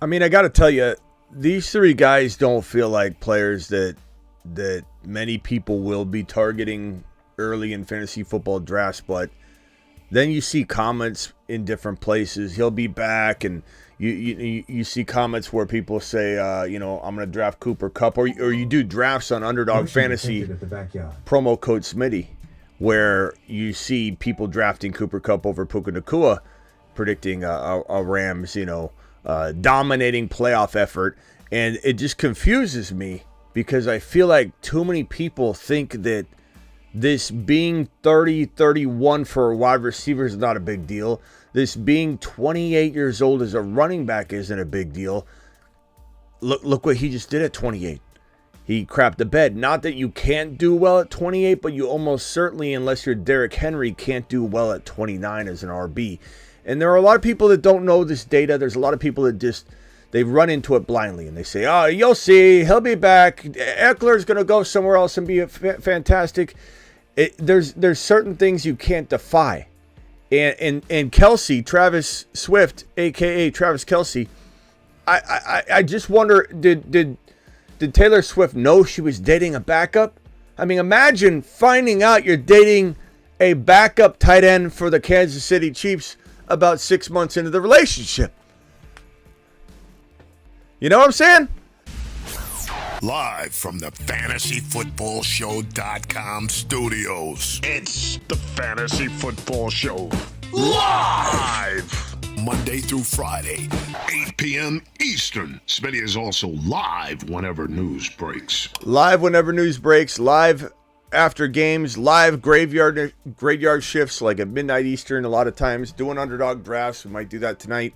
I mean, I got to tell you, these three guys don't feel like players that many people will be targeting early in fantasy football drafts, but then you see comments in different places. He'll be back, and you see comments where people say, I'm going to draft Cooper Kupp, or you do drafts on Underdog Fantasy promo code Smitty, where you see people drafting Cooper Kupp over Puka Nacua, predicting a Rams, dominating playoff effort, and it just confuses me because I feel like too many people think that this being 30, 31 for a wide receiver is not a big deal. This being 28 years old as a running back isn't a big deal. Look what he just did at 28. He crapped the bed. Not that you can't do well at 28, but you almost certainly, unless you're Derrick Henry, can't do well at 29 as an RB. And there are a lot of people that don't know this data. There's a lot of people that they run into it blindly, and they say, oh, you'll see, he'll be back. Ekeler's going to go somewhere else and be fantastic. There's certain things you can't defy. And Kelce, Travis Swift, a.k.a. Travis Kelce, I just wonder, did Taylor Swift know she was dating a backup? I mean, imagine finding out you're dating a backup tight end for the Kansas City Chiefs about 6 months into the relationship. You know what I'm saying? Live from the FantasyFootballShow.com studios. It's the Fantasy Football Show. Live! Monday through Friday, 8 p.m. Eastern. Smitty is also live whenever news breaks. Live whenever news breaks. Live after games. Live graveyard shifts like at midnight Eastern a lot of times. Doing Underdog drafts. We might do that tonight.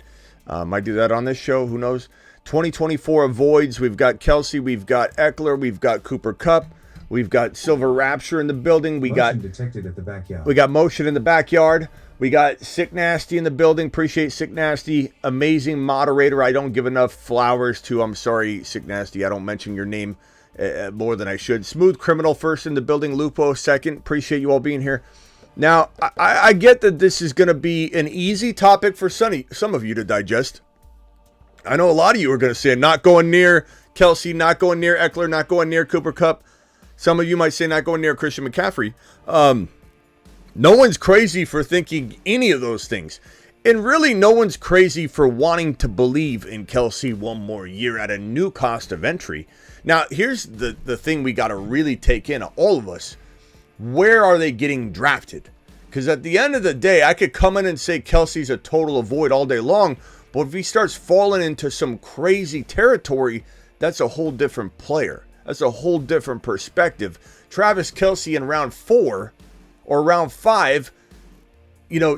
Might do that on this show. Who knows? 2024 avoids. We've got Kelce, we've got Ekeler, we've got Cooper Kupp, we've got Silver Rapture in the building. We got detected at the backyard. We got motion in the backyard. We got Sick Nasty in the building. Appreciate Sick Nasty, amazing moderator. I don't give enough flowers to. I'm sorry, Sick Nasty. I don't mention your name more than I should. Smooth Criminal first in the building. Lupo second. Appreciate you all being here. Now I get that this is going to be an easy topic for some of you to digest. I know a lot of you are going to say not going near Kelce, not going near Ekeler, not going near Cooper Kupp. Some of you might say not going near Christian McCaffrey. No one's crazy for thinking any of those things. And really, no one's crazy for wanting to believe in Kelce one more year at a new cost of entry. Now, here's the thing we got to really take in, all of us. Where are they getting drafted? Because at the end of the day, I could come in and say Kelce's a total avoid all day long, but if he starts falling into some crazy territory, that's a whole different player. That's a whole different perspective. Travis Kelce in round 4 or round 5,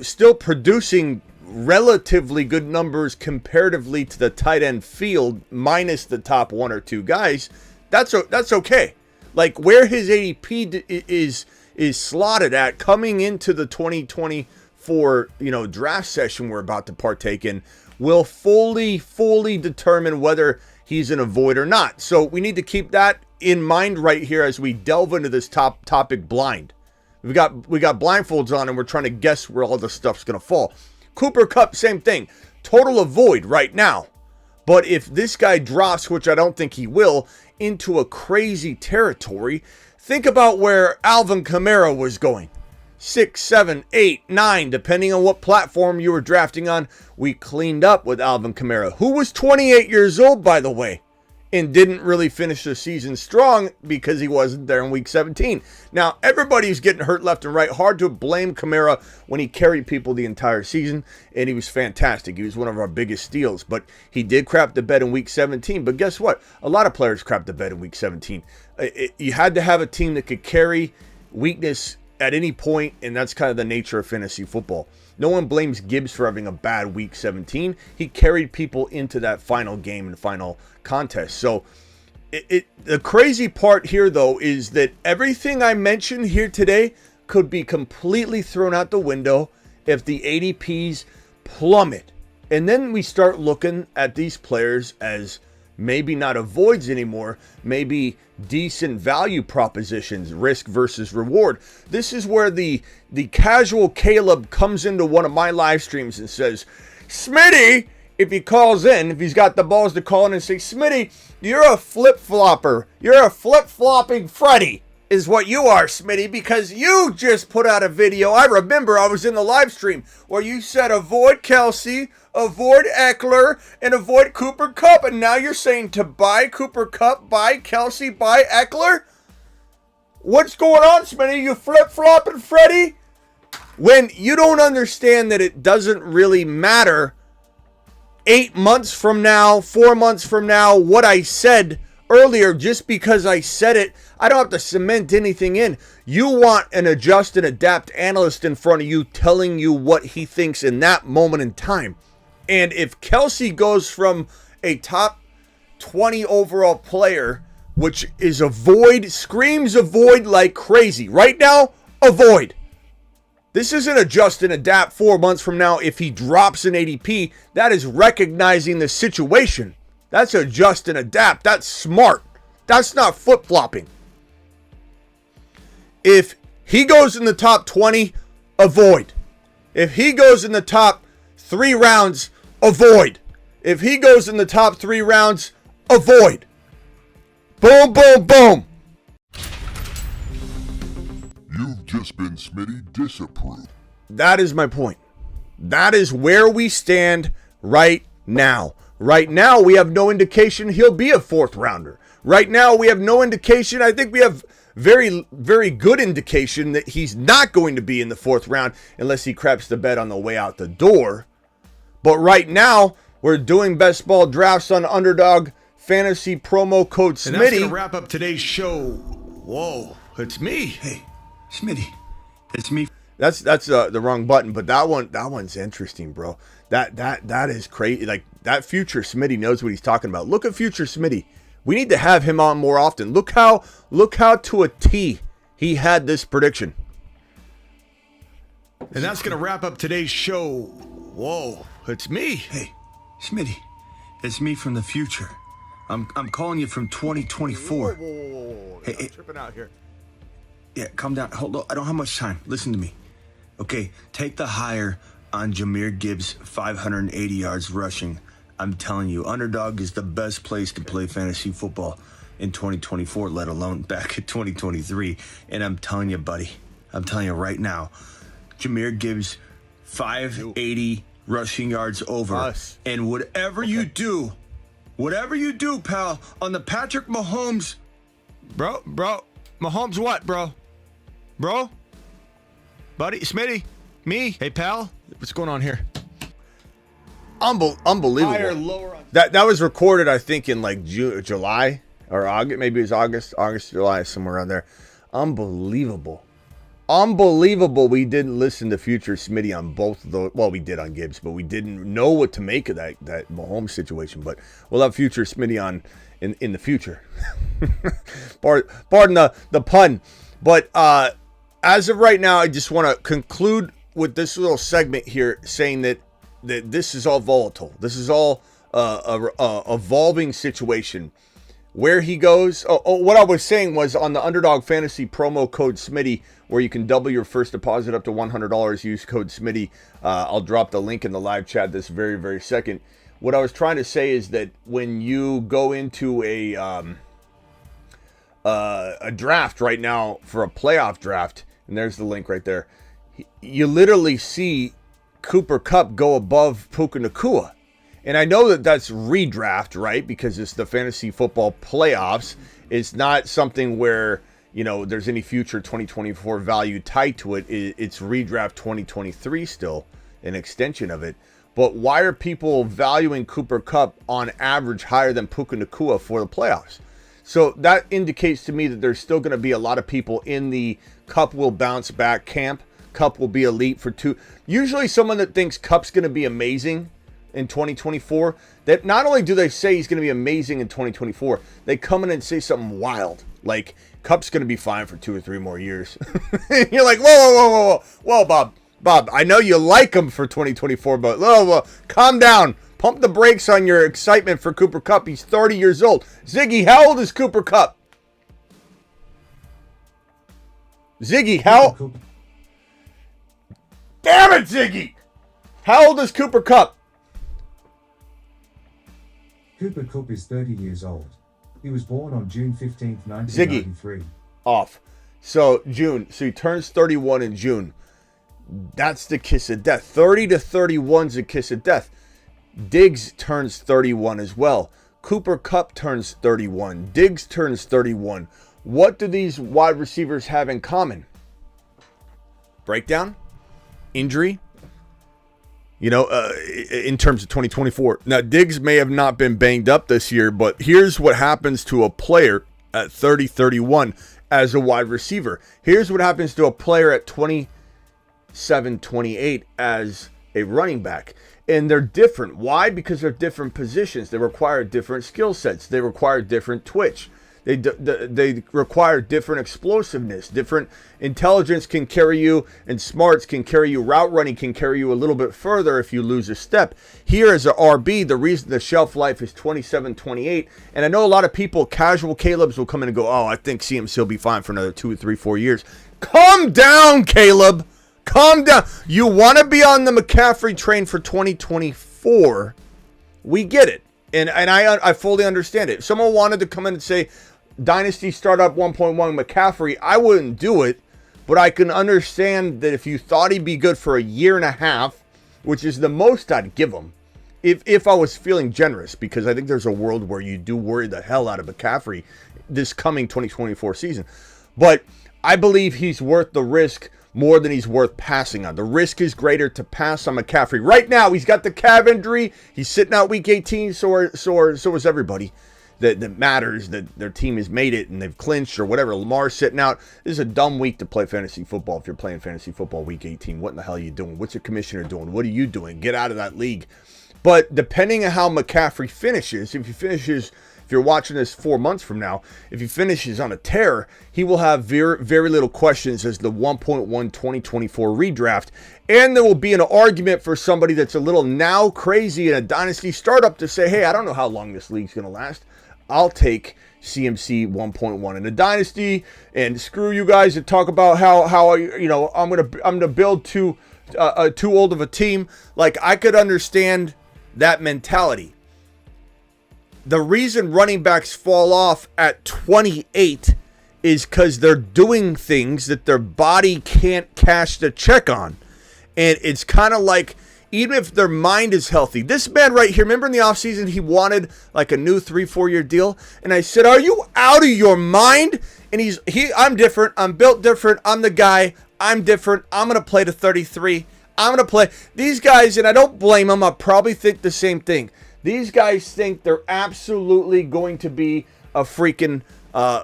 still producing relatively good numbers comparatively to the tight end field, minus the top 1 or 2 guys. That's okay. Like where his ADP is slotted at coming into the 2024 draft session we're about to partake in will fully determine whether he's an avoid or not. So we need to keep that in mind right here as we delve into this topic blind. We got blindfolds on and we're trying to guess where all the stuff's going to fall. Cooper Kupp, same thing. Total avoid right now. But if this guy drops, which I don't think he will, into a crazy territory, think about where Alvin Kamara was going. 6, 7, 8, 9, depending on what platform you were drafting on. We cleaned up with Alvin Kamara, who was 28 years old, by the way, and didn't really finish the season strong because he wasn't there in week 17. Now, everybody's getting hurt left and right. Hard to blame Kamara when he carried people the entire season, and he was fantastic. He was one of our biggest steals, but he did crap the bed in week 17. But guess what? A lot of players crap the bed in week 17. You had to have a team that could carry weakness at any point, and that's kind of the nature of fantasy football. No one blames Gibbs for having a bad week 17. He carried people into that final game and final contest. So the crazy part here, though, is that everything I mentioned here today could be completely thrown out the window if the ADPs plummet. And then we start looking at these players as maybe not avoids anymore, maybe decent value propositions, risk versus reward. This is where the casual Caleb comes into one of my live streams and says, Smitty, if he calls in, if he's got the balls to call in and say, Smitty, you're a flip-flopper. You're a flip-flopping Freddy is what you are, Smitty, because you just put out a video. I remember I was in the live stream where you said avoid Kelce, avoid Ekeler, and avoid Cooper Kupp. And now you're saying to buy Cooper Kupp, buy Kelce, buy Ekeler? What's going on, Smitty? You flip-flopping Freddy? When you don't understand that it doesn't really matter 8 months from now, 4 months from now, what I said earlier, just because I said it, I don't have to cement anything in. You want an adjust and adapt analyst in front of you telling you what he thinks in that moment in time. And if Kelce goes from a top 20 overall player, which is avoid, screams avoid like crazy. Right now, avoid. This isn't adjust and adapt 4 months from now if he drops an ADP. That is recognizing the situation. That's adjust and adapt. That's smart. That's not flip-flopping. If he goes in the top 20, avoid. If he goes in the top 3 rounds, avoid. If he goes in the top 3 rounds, avoid. Boom, boom, boom. You've just been Smitty disapproved. That is my point. That is where we stand right now. Right now, we have no indication he'll be a 4th rounder. Right now, we have no indication. I think we have very, very good indication that he's not going to be in the 4th round unless he craps the bed on the way out the door. But right now, we're doing best ball drafts on Underdog Fantasy promo code Smitty. And that's going to wrap up today's show. Whoa, it's me. Hey, Smitty, it's me. That's the wrong button, but that one's interesting, bro. That is crazy. Like, that future Smitty knows what he's talking about. Look at future Smitty. We need to have him on more often. Look how to a T he had this prediction. And that's going to wrap up today's show. Whoa, it's me. Hey, Smitty, it's me from the future. I'm calling you from 2024. Whoa. Hey, I'm tripping out here. Yeah, calm down. Hold on. I don't have much time. Listen to me. Okay, take the higher on Jahmyr Gibbs, 580 yards rushing. I'm telling you, Underdog is the best place to play fantasy football in 2024, let alone back in 2023. And I'm telling you, buddy, I'm telling you right now, Jahmyr Gibbs, 580 rushing yards over. Us. And whatever you do, pal, on the Patrick Mahomes. Bro, Mahomes what, bro? Bro? Buddy, Smitty? Me? Hey, pal? What's going on here? Unbelievable. Higher, lower on... That was recorded, I think, in like July or August. Maybe it was August, July, somewhere around there. Unbelievable. We didn't listen to future Smitty on both of those. Well, we did on Gibbs, but we didn't know what to make of that Mahomes situation. But we'll have future Smitty on in the future. Pardon the pun. But as of right now, I just want to conclude with this little segment here saying that this is all volatile. This is all a evolving situation. Where he goes, what I was saying was on the Underdog Fantasy promo code Smitty, where you can double your first deposit up to $100, use code Smitty. I'll drop the link in the live chat this very, very second. What I was trying to say is that when you go into a draft right now for a playoff draft, and there's the link right there, you literally see Cooper Kupp go above Puka Nacua. And I know that that's redraft, right? Because it's the fantasy football playoffs. It's not something where, you know, there's any future 2024 value tied to it. It's redraft 2023 still, an extension of it. But why are people valuing Cooper Kupp on average higher than Puka Nacua for the playoffs? So that indicates to me that there's still going to be a lot of people in the Kupp will bounce back camp. Kupp will be elite for 2. Usually someone that thinks Kupp's going to be amazing in 2024, that not only do they say he's going to be amazing in 2024, they come in and say something wild, like Kupp's going to be fine for 2 or 3 more years. You're like, whoa, Bob, I know you like him for 2024, but whoa, calm down. Pump the brakes on your excitement for Cooper Kupp. He's 30 years old. Ziggy, how old is Cooper Kupp? Ziggy, how... Damn it, Ziggy! How old is Cooper Kupp? Cooper Kupp is 30 years old. He was born on June 15, 1993. Off. So June. So he turns 31 in June. That's the kiss of death. 30 to 31 is the kiss of death. Diggs turns 31 as well. Cooper Kupp turns 31. Diggs turns 31. What do these wide receivers have in common? Breakdown? Injury? You know, in terms of 2024. Now, Diggs may have not been banged up this year, but here's what happens to a player at 30, 31 as a wide receiver. Here's what happens to a player at 27, 28 as a running back. And they're different. Why? Because they're different positions. They require different skill sets. They require different twitch. They require different explosiveness. Different intelligence can carry you, and smarts can carry you. Route running can carry you a little bit further if you lose a step. Here as a RB, the reason the shelf life is 27, 28, and I know a lot of people, casual Calebs, will come in and go, oh, I think CMC will be fine for another 2 or 3, 4 years. Calm down, Caleb. Calm down. You want to be on the McCaffrey train for 2024. We get it. And I fully understand it. If someone wanted to come in and say, Dynasty Startup 1.1 McCaffrey, I wouldn't do it. But I can understand that if you thought he'd be good for a year and a half, which is the most I'd give him, if I was feeling generous, because I think there's a world where you do worry the hell out of McCaffrey this coming 2024 season. But I believe he's worth the risk more than he's worth passing on. The risk is greater to pass on McCaffrey. Right now, he's got the calf injury. He's sitting out week 18, so is everybody that matters, that their team has made it and they've clinched or whatever. Lamar's sitting out. This is a dumb week to play fantasy football if you're playing fantasy football week 18. What in the hell are you doing? What's your commissioner doing? What are you doing? Get out of that league. But depending on how McCaffrey finishes, if you're watching this 4 months from now, if he finishes on a tear, he will have very, very little questions as the 1.1 2024 redraft. And there will be an argument for somebody that's a little now crazy in a dynasty startup to say, hey, I don't know how long this league's going to last. I'll take CMC 1.1 in a dynasty, and screw you guys that talk about how I'm gonna build too old of a team. Like, I could understand that mentality. The reason running backs fall off at 28 is because they're doing things that their body can't cash the check on. And it's kind of like, even if their mind is healthy. This man right here, remember in the offseason, he wanted like a new 3-4 year deal. And I said, are you out of your mind? And I'm different. I'm built different. I'm the guy. I'm different. I'm going to play to 33. I'm going to play. These guys, and I don't blame them, I probably think the same thing. These guys think they're absolutely going to be a freaking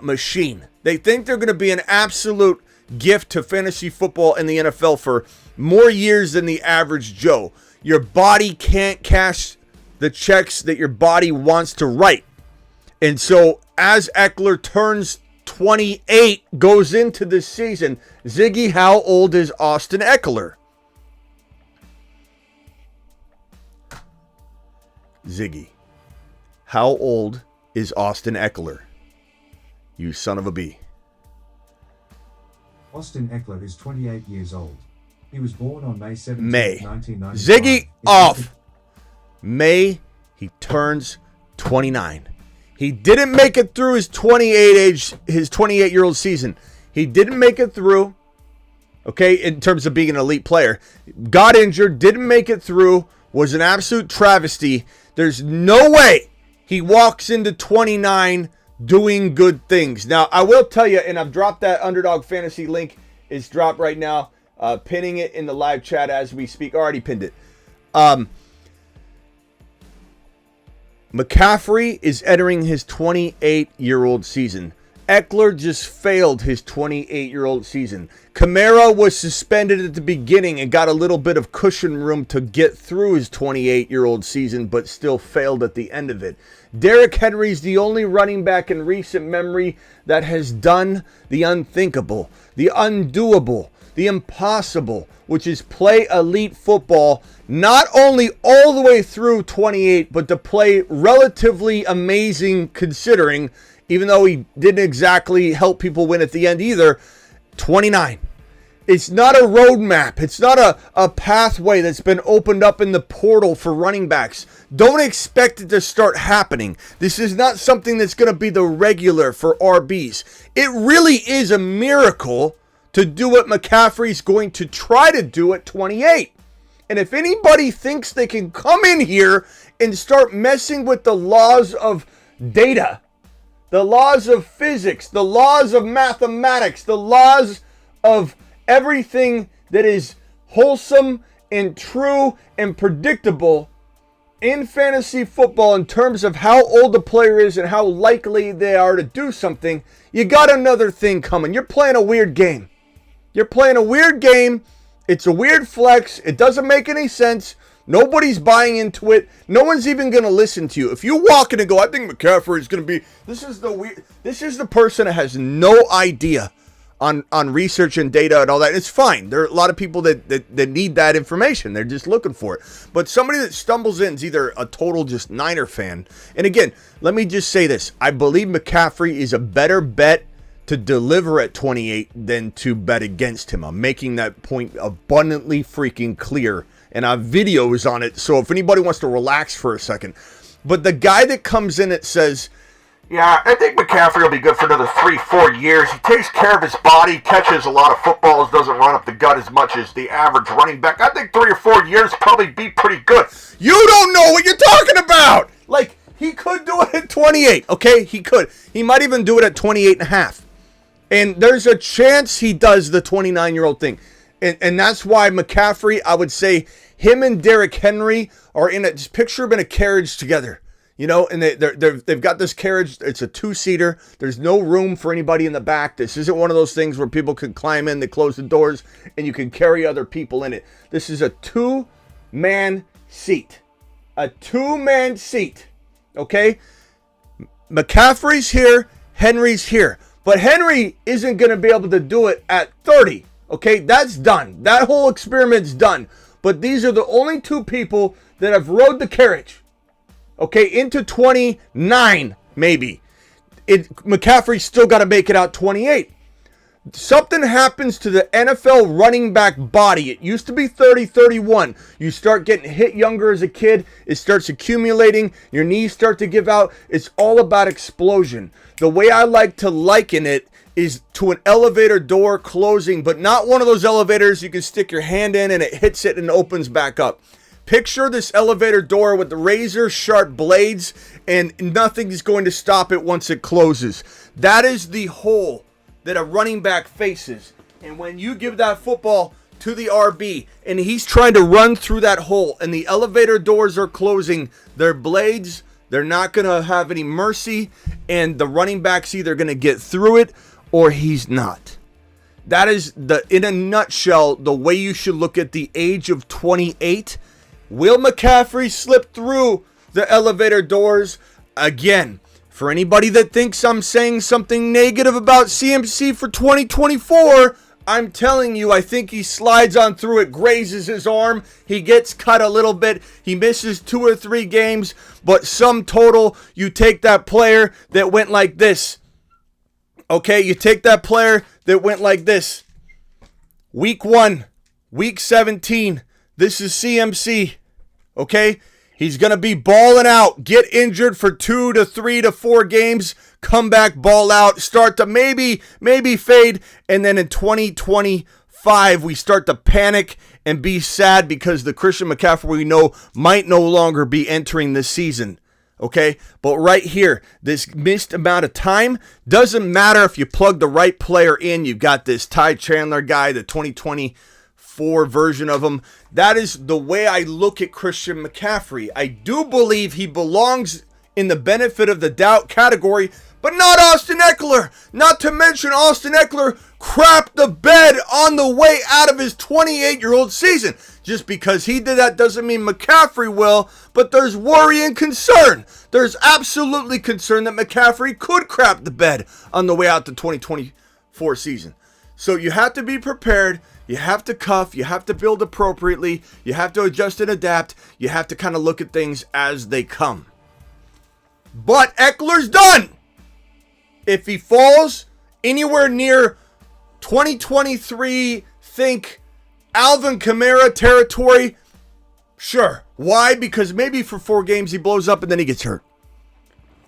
machine. They think they're going to be an absolute gift to fantasy football in the NFL for more years than the average Joe. Your body can't cash the checks that your body wants to write. And so as Ekeler turns 28, goes into this season, Ziggy, how old is Austin Ekeler? Ziggy, how old is Austin Ekeler? You son of a bee. Austin Ekeler is 28 years old. He was born on May 17, May. 1995. Ziggy off. May, he turns 29. He didn't make it through his 28-year-old season. He didn't make it through, okay, in terms of being an elite player. Got injured, didn't make it through, was an absolute travesty. There's no way he walks into 29 doing good things. Now, I will tell you, and I've dropped that Underdog Fantasy link. It's dropped right now. Pinning it in the live chat as we speak. Already pinned it. McCaffrey is entering his 28-year-old season. Ekeler just failed his 28-year-old season. Kamara was suspended at the beginning and got a little bit of cushion room to get through his 28-year-old season, but still failed at the end of it. Derrick Henry's the only running back in recent memory that has done the unthinkable, the undoable, the impossible, which is play elite football, not only all the way through 28, but to play relatively amazing considering, even though he didn't exactly help people win at the end either, 29. It's not a roadmap. It's not a pathway that's been opened up in the portal for running backs. Don't expect it to start happening. This is not something that's going to be the regular for RBs. It really is a miracle to do what McCaffrey's going to try to do at 28. And if anybody thinks they can come in here and start messing with the laws of data, the laws of physics, the laws of mathematics, the laws of everything that is wholesome and true and predictable in fantasy football in terms of how old the player is and how likely they are to do something, you got another thing coming. You're playing a weird game. You're playing a weird game. It's a weird flex. It doesn't make any sense. Nobody's buying into it. No one's even going to listen to you. If you walk in and go, I think McCaffrey is going to be, this is the person that has no idea on research and data and all that. It's fine. There are a lot of people that need that information. They're just looking for it. But somebody that stumbles in is either a total just Niner fan. And again, let me just say this. I believe McCaffrey is a better bet to deliver at 28 than to bet against him. I'm making that point abundantly freaking clear. And I have videos on it. So if anybody wants to relax for a second. But the guy that comes in that says, yeah, I think McCaffrey will be good for another 3-4 years. He takes care of his body, catches a lot of footballs, doesn't run up the gut as much as the average running back. I think 3 or 4 years probably be pretty good. You don't know what you're talking about. Like, he could do it at 28, okay? He could. He might even do it at 28 and a half. And there's a chance he does the 29-year-old thing. And that's why McCaffrey, I would say, him and Derrick Henry are in a, just picture them in a carriage together. You know, and they've got this carriage. It's a 2-seater. There's no room for anybody in the back. This isn't one of those things where people can climb in, they close the doors, and you can carry other people in it. This is a 2-man seat. A 2-man seat. Okay? McCaffrey's here. Henry's here. But Henry isn't going to be able to do it at 30. Okay? That's done. That whole experiment's done. But these are the only 2 people that have rode the carriage. Okay, into 29, maybe. McCaffrey's still got to make it out 28. Something happens to the NFL running back body. It used to be 30, 31. You start getting hit younger as a kid. It starts accumulating. Your knees start to give out. It's all about explosion. The way I like to liken it is to an elevator door closing, but not one of those elevators you can stick your hand in and it hits it and opens back up. Picture this elevator door with the razor sharp blades and nothing's going to stop it once it closes. That is the hole that a running back faces. And when you give that football to the RB and he's trying to run through that hole and the elevator doors are closing, their blades, they're not going to have any mercy, and the running back's either going to get through it or he's not. That is, in a nutshell, the way you should look at the age of 28. Will McCaffrey slip through the elevator doors? Again, for anybody that thinks I'm saying something negative about CMC for 2024, I'm telling you, I think he slides on through it, grazes his arm, he gets cut a little bit, he misses 2 or 3 games, but sum total, you take that player that went like this. Okay, you take that player that went like this. Week 1, week 17, this is CMC, okay? He's going to be balling out, get injured for 2 to 3 to 4 games, come back, ball out, start to maybe fade, and then in 2025, we start to panic and be sad because the Christian McCaffrey we know might no longer be entering this season, okay? But right here, this missed amount of time, doesn't matter if you plug the right player in. You've got this Ty Chandler guy, the 2024 version of him. That is the way I look at Christian McCaffrey. I do believe he belongs in the benefit of the doubt category, but not Austin Ekeler. Not to mention Austin Ekeler crapped the bed on the way out of his 28-year-old season. Just because he did that doesn't mean McCaffrey will, but there's worry and concern. There's absolutely concern that McCaffrey could crap the bed on the way out the 2024 season. So you have to be prepared. You have to cuff. You have to build appropriately. You have to adjust and adapt. You have to kind of look at things as they come. But Eckler's done. If he falls anywhere near 2023 think Alvin Kamara territory? Sure. Why? Because maybe for 4 games he blows up and then he gets hurt.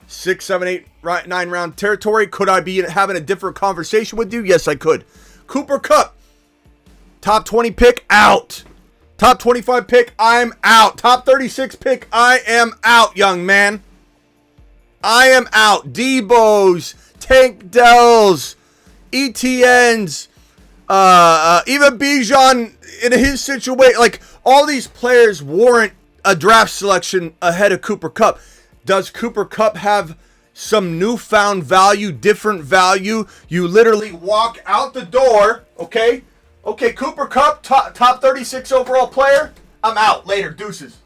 6, 7, 8, 9 round territory. Could I be having a different conversation with you? Yes, I could. Cooper Kupp, top 20 pick, out. Top 25 pick, I'm out. Top 36 pick, I am out, young man. I am out. Debo's, Tank Dells, ETNs, even Bijan in his situation. Like, all these players warrant a draft selection ahead of Cooper Kupp. Does Cooper Kupp have some newfound value, different value? You literally walk out the door, okay? Okay, Cooper Kupp, top 36 overall player. I'm out. Later, deuces.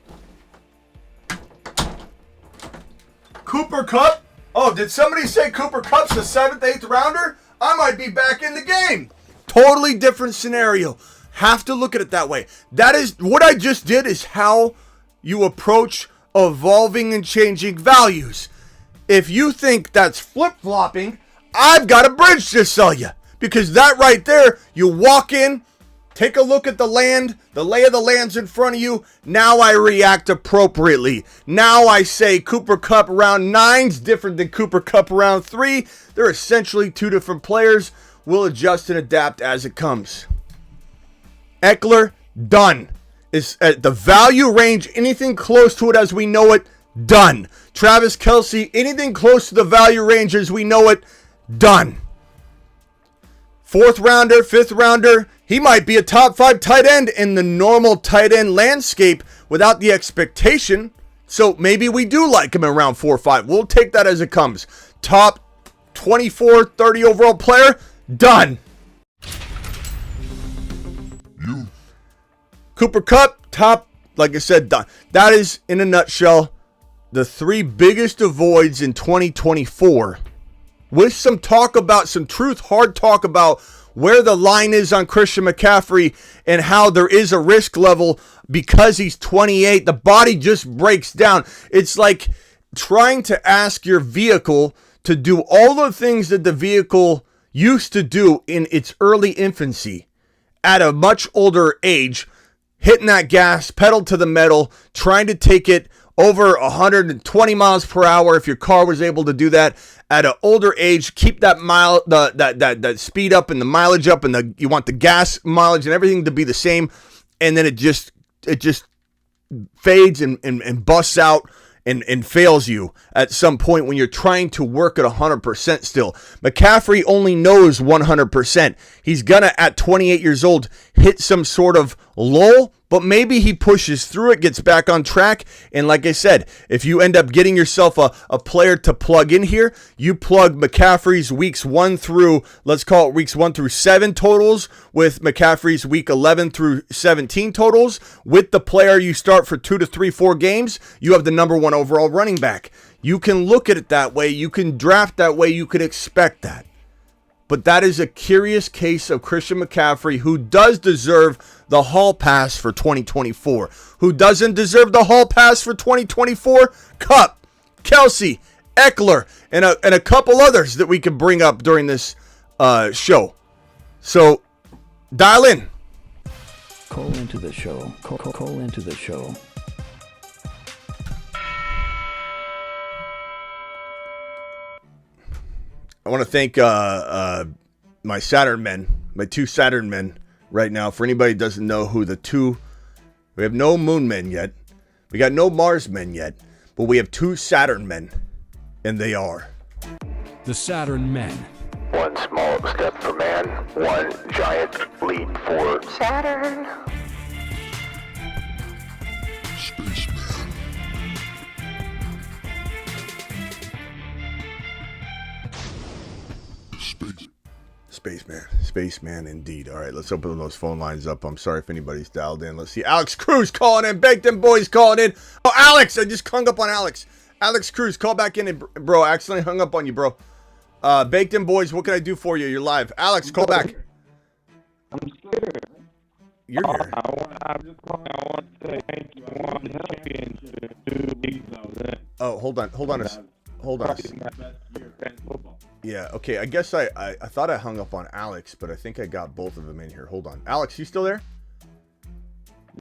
Cooper Kupp? Oh, did somebody say Cooper Kupp's the 7th, 8th rounder? I might be back in the game. Totally different scenario. Have to look at it that way. That is, what I just did is how you approach evolving and changing values. If you think that's flip-flopping, I've got a bridge to sell you. Because that right there, you walk in, take a look at the land, the lay of the land's in front of you. Now I react appropriately. Now I say Cooper Kupp round 9's different than Cooper Kupp round 3. They're essentially 2 different players. We'll adjust and adapt as it comes. Ekeler, done. Is at the value range, anything close to it as we know it, done. Travis Kelce, anything close to the value range as we know it, done. 4th rounder, 5th rounder, he might be a top 5 tight end in the normal tight end landscape without the expectation. So maybe we do like him in round 4 or 5. We'll take that as it comes. Top 24, 30 overall player, done. Cooper Kupp, top, like I said, done. That is, in a nutshell, the 3 biggest avoids in 2024. With some talk about, some truth, hard talk about where the line is on Christian McCaffrey and how there is a risk level because he's 28. The body just breaks down. It's like trying to ask your vehicle to do all the things that the vehicle used to do in its early infancy at a much older age, hitting that gas, pedal to the metal, trying to take it over 120 miles per hour if your car was able to do that at an older age, keep that mile, that speed up and the mileage up, and you want the gas mileage and everything to be the same, and then it just fades and busts out and fails you at some point when you're trying to work at 100% still. McCaffrey only knows 100%. He's gonna, at 28 years old, hit some sort of lull, but maybe he pushes through it, gets back on track. And like I said, if you end up getting yourself a player to plug in here, you plug McCaffrey's weeks 1 through, let's call it weeks 1 through 7 totals with McCaffrey's week 11 through 17 totals. With the player you start for 2 to 3, 4 games, you have the number 1 overall running back. You can look at it that way. You can draft that way. You can expect that. But that is a curious case of Christian McCaffrey, who does deserve the hall pass for 2024. Who doesn't deserve the hall pass for 2024? Kupp, Kelce, Ekeler, and a couple others that we could bring up during this show. So, dial in. Call into the show. Call into the show. I want to thank my Saturn men, my 2 Saturn men right now. For anybody who doesn't know who the 2, we have no Moon men yet. We got no Mars men yet, but we have 2 Saturn men, and they are the Saturn men. 1 small step for man, 1 giant leap for Saturn. Spaceman indeed. All right, let's open those phone lines up. I'm sorry if anybody's dialed in. Let's see. Alex Cruz calling in. Baked In Boys calling in. Oh, Alex, I just hung up on Alex. Alex Cruz, call back in. Bro, I accidentally hung up on you, bro. Baked In Boys, what can I do for you? You're live. Alex, call back. I'm scared. You're here. I'm just calling. I want to say thank you. I want the championship 2 weeks. Oh, hold on. Probably my best year of fantasy football. Yeah, okay. I guess I thought I hung up on Alex, but I think I got both of them in here. Hold on. Alex, you still there?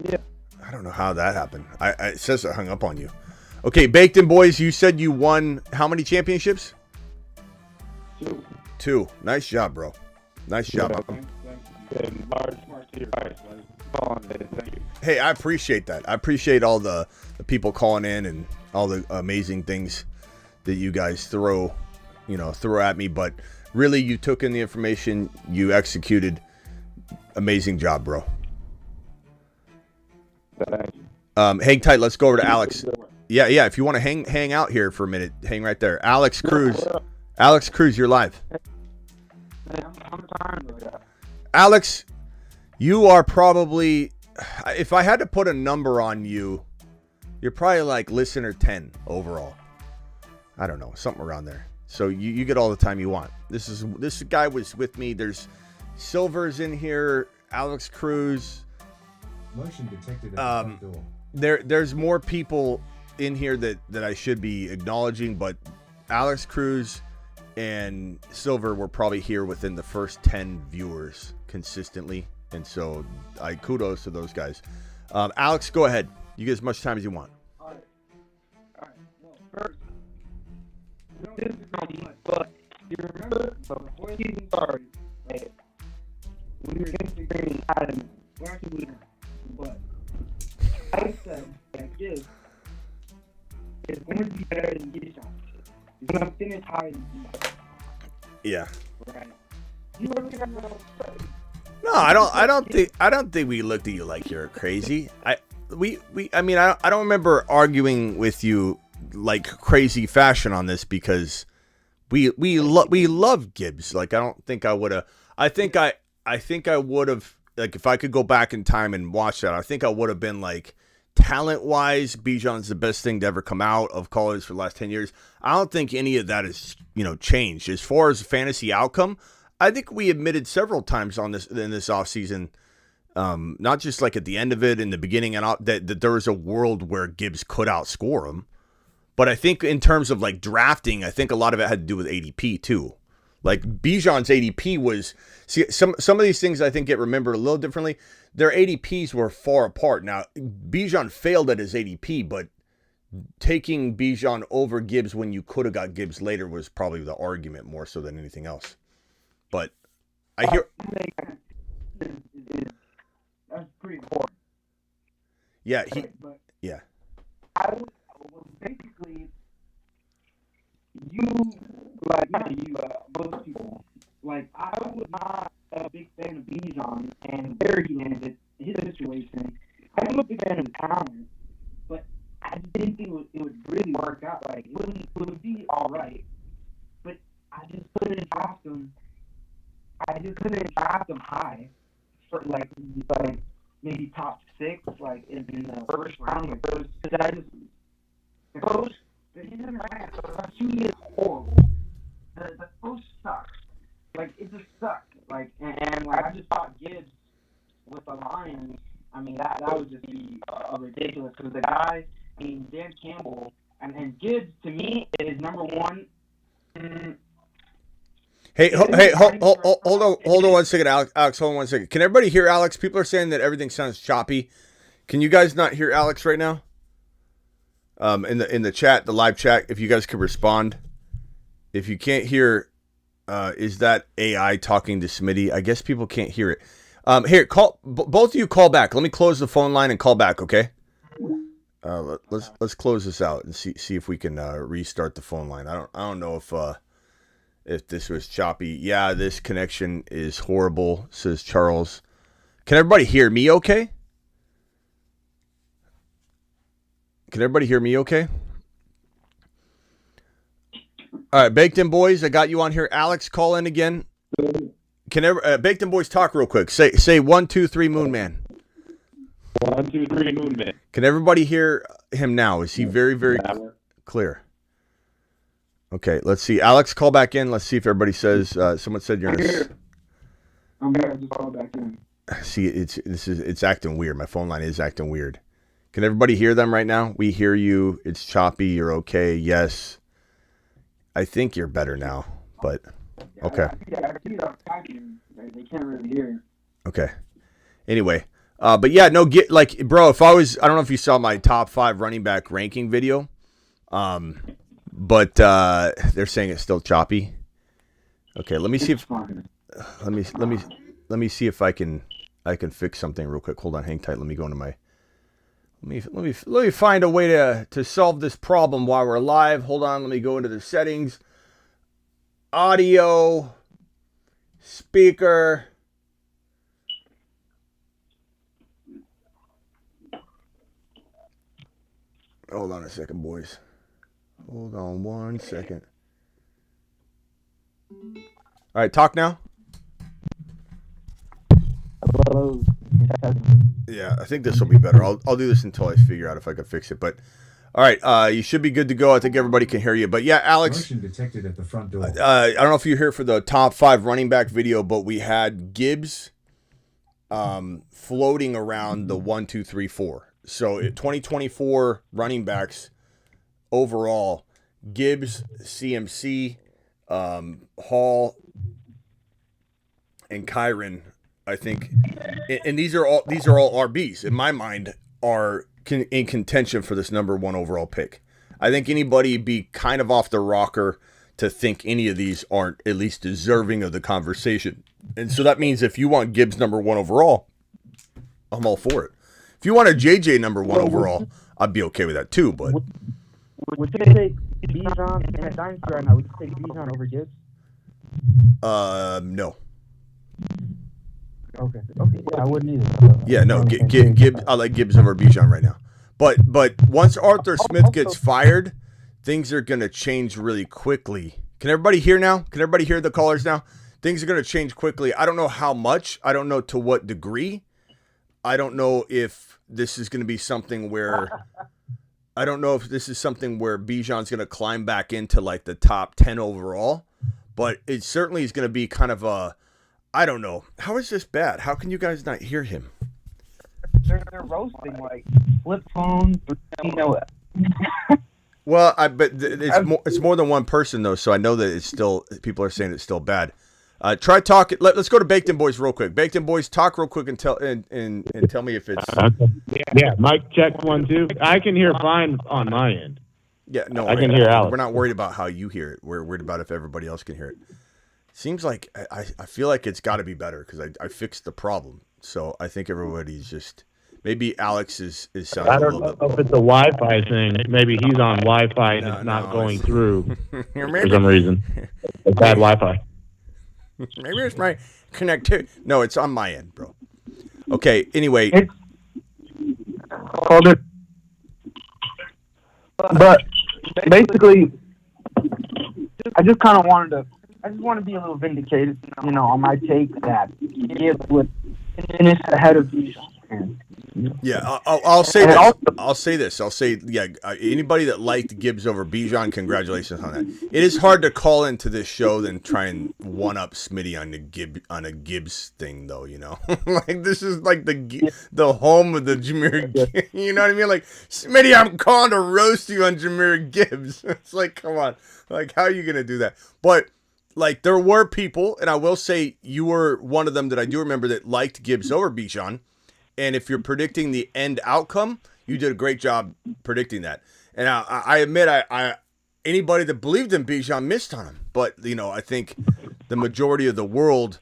Yeah. I don't know how that happened. It says I hung up on you. Okay, Baked In Boys, you said you won how many championships? 2. 2. Nice job, bro. Nice job. Thank you. Large mark to your advice. Thank you. Hey, I appreciate that. I appreciate all the people calling in and all the amazing things that you guys throw at me. But really, you took in the information. You executed. Amazing job, bro. Thank you. Hang tight. Let's go over to Alex. Yeah. If you want to hang out here for a minute, hang right there. Alex Cruz. Alex Cruz, you're live. I'm tired of that. Alex, you are probably, if I had to put a number on you, you're probably like listener 10 overall. I don't know, something around there. So you get all the time you want. This guy was with me. There's Silver's in here, Alex Cruz. Motion detected at the front door. There's more people in here that I should be acknowledging, but Alex Cruz and Silver were probably here within the first 10 viewers consistently. And so I kudos to those guys. Alex, go ahead. You get as much time as you want. All right. Well, first, this is funny, but you remember before the season started, like, we were against the Green Adam, we're actually winning. But I said that this is going to be better than Gishon. He's going to finish higher than Gishon. Yeah. Right. You really got no say. No, I don't think we looked at you like you're crazy. I don't remember arguing with you like crazy fashion on this because we love Gibbs. Like I don't think I would have. I think I would have, like, if I could go back in time and watch that, I think I would have been like, talent wise, Bijan's the best thing to ever come out of college for the last 10 years. I don't think any of that has changed as far as fantasy outcome. I think we admitted several times in this offseason, not just like at the end of it, in the beginning, and that there was a world where Gibbs could outscore him. But I think in terms of like drafting, I think a lot of it had to do with ADP too. Like Bijan's ADP was, some of these things I think get remembered a little differently. Their ADPs were far apart. Now Bijan failed at his ADP, but taking Bijan over Gibbs when you could have got Gibbs later was probably the argument more so than anything else. But I hear. That's pretty boring. Yeah, But yeah. I was basically, most people, like, I was not a big fan of Bijan and where he landed, his situation. I'm a big fan of the talent, but I didn't think it would really work out. Like, it would be all right, but I just couldn't draft him. High for like maybe top 6, like in the first round. Because the coach, he is horrible. The coach sucks. Like, it just sucked. Like, and like, I just thought Gibbs with the Lions, I mean, that would just be ridiculous. Because the guy, I mean, Dan Campbell, and Gibbs, to me, is number one. Hey, hold on 1 second, Alex. Alex, hold on 1 second. Can everybody hear Alex? People are saying that everything sounds choppy. Can you guys not hear Alex right now? In the chat, the live chat, if you guys could respond. If you can't hear, is that AI talking to Smitty? I guess people can't hear it. Here, call both of you. Call back. Let me close the phone line and call back. Okay. Let's close this out and see if we can restart the phone line. I don't know if this was choppy. Yeah, this connection is horrible, says Charles. Can everybody hear me okay? Can everybody hear me okay? All right, Baked In Boys, I got you on here. Alex, call in again. Can Baked In Boys talk real quick? Say 1, 2, 3, Moon Man. 1, 2, 3, Moon Man. Can everybody hear him now? Is he very, very clear? Okay, let's see. Alex, call back in. Let's see if everybody says. Someone said you're. I'm here. Just call back in. See, it's acting weird. My phone line is acting weird. Can everybody hear them right now? We hear you. It's choppy. You're okay. Yes. I think you're better now, but okay. Yeah, I see them talking. They can't really hear. Okay. Anyway, but yeah, no, bro. If I don't know if you saw my top 5 running back ranking video, but they're saying it's still choppy. Okay, let me see if I can fix something real quick. Hold on, hang tight. Let me go into my. Let me find a way to solve this problem while we're live. Hold on, let me go into the settings. Audio, speaker. Hold on a second, boys. Hold on 1 second. All right, talk now. Hello. Yeah, I think this will be better. I'll do this until I figure out if I can fix it. But all right, you should be good to go. I think everybody can hear you. But yeah, Alex. Motion detected at the front door. I don't know if you're here for the top 5 running back video, but we had Gibbs floating around the 1, 2, 3, 4. So 2024 running backs overall: Gibbs, CMC, Hall, and Kyron. I think, and these are all RBs in my mind are in contention for this number 1 overall pick. I think anybody be kind of off the rocker to think any of these aren't at least deserving of the conversation. And so that means if you want Gibbs number 1 overall, I'm all for it. If you want a JJ number 1 overall, I'd be okay with that too. But would you take Bijan in a dynasty right now? Would you take Bijan over Gibbs? No. Okay. Yeah, I wouldn't either. Yeah, no. Gibbs. I like Gibbs over Bijan right now. But once Arthur Smith gets fired, things are gonna change really quickly. Can everybody hear now? Can everybody hear the callers now? Things are gonna change quickly. I don't know how much. I don't know to what degree. I don't know if this is going to be something where Bijan's going to climb back into like the top 10 overall, but it certainly is going to be kind of I don't know. How is this bad? How can you guys not hear him? They're roasting like flip phone, Well, but it's more than one person though, so I know that it's still people are saying it's still bad. Try talk. Let's go to Baked In Boys real quick. Baked In Boys, talk real quick and tell me if it's. Yeah, mic check 1 2. I can hear fine on my end. Yeah, no, I can hear Alex. We're not worried about how you hear it. We're worried about if everybody else can hear it. Seems like I feel like it's got to be better because I fixed the problem. So I think everybody's just maybe Alex is sounding I a don't little know bit. if it's a Wi-Fi thing. Maybe he's on Wi-Fi and it's not going through for some reason. It's bad Wi-Fi. Maybe it's my connectivity. No, it's on my end, bro. Okay. Anyway, hold it. But basically, I just want to be a little vindicated, on my take that Gibbs would finish ahead of Bijan. Yeah, I'll say this. I'll say anybody that liked Gibbs over Bijan, congratulations on that. It is hard to call into this show than try and one up Smitty on a Gibbs thing, though. Like this is like the home of the Jahmyr Gibbs. You know what I mean? Like Smitty, I'm calling to roast you on Jahmyr Gibbs. It's like, come on, like how are you gonna do that? But like there were people, and I will say you were one of them that I do remember that liked Gibbs over Bijan. And if you're predicting the end outcome, you did a great job predicting that. And I admit, I anybody that believed in Bijan missed on him. But, I think the majority of the world,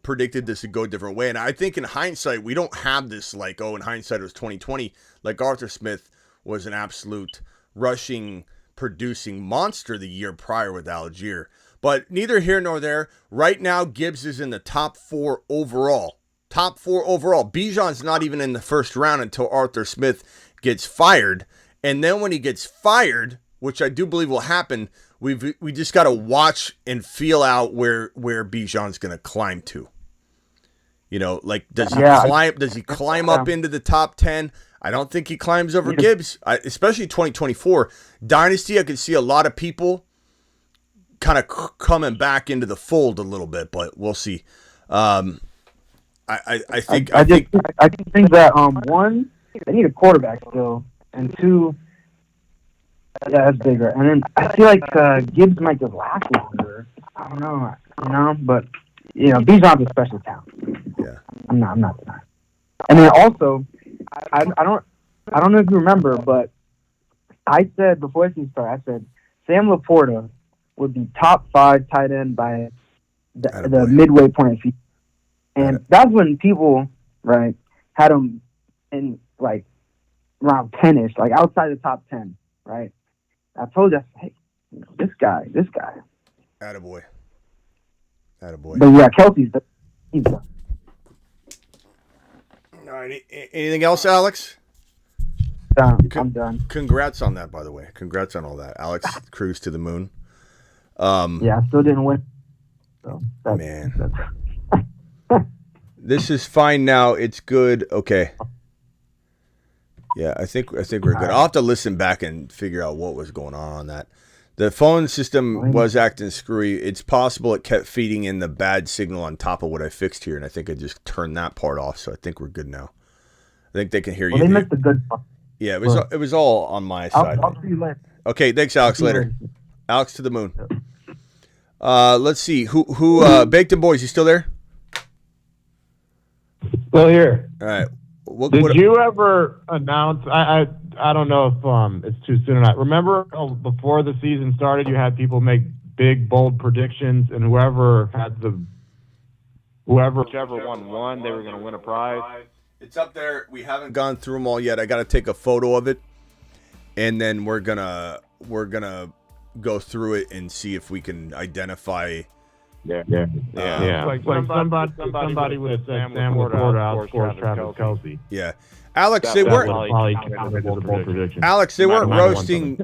predicted this to go a different way. And I think in hindsight, we don't have this like, in hindsight it was 2020. Like Arthur Smith was an absolute rushing, producing monster the year prior with Algier. But neither here nor there. Right now, Gibbs is in the top 4 overall. Top 4 overall. Bijan's not even in the first round until Arthur Smith gets fired. And then when he gets fired, which I do believe will happen, we just got to watch and feel out where Bijan's going to climb to. Does he climb up into the top 10? I don't think he climbs over Gibbs, especially 2024. Dynasty, I could see a lot of people kind of coming back into the fold a little bit, but we'll see. I think that one, they need a quarterback still, and 2, Yeah, that's bigger. And then I feel like Gibbs might just last longer. I don't know, but Bijan's a special talent. Yeah. I'm not denying. And then also, I don't know if you remember, but I said before the season started, I said Sam Laporta would be top 5 tight end by the midway point of the season. And that's when people, right, had him in like around 10ish, like outside the top 10, right? I told you, hey, this guy. Attaboy. But yeah, Kelce's he's done. All right. Anything else, Alex? I'm done. Congrats on that, by the way. Congrats on all that. Alex cruise to the moon. Yeah, I still didn't win. So man. This is fine now. It's good. Okay. Yeah, I think we're good. I'll have to listen back and figure out what was going on that. The phone system was acting screwy. It's possible it kept feeding in the bad signal on top of what I fixed here, and I think I just turned that part off, so I think we're good now. I think they can hear you. They missed the good part. Yeah, it was all on my side. I'll see you later. Okay, thanks, Alex. Later. Alex to the moon. Let's see. Who Baked and Boys, you still there? Still here. All right. Did you ever announce? I don't know if it's too soon or not. Remember before the season started, you had people make big bold predictions, and whichever one won, they were going to win a prize. It's up there. We haven't gone through them all yet. I got to take a photo of it, and then we're gonna go through it and see if we can identify. Yeah. Like somebody would have said Sam Laporta outscores Travis Kelce. Yeah, Alex, they weren't roasting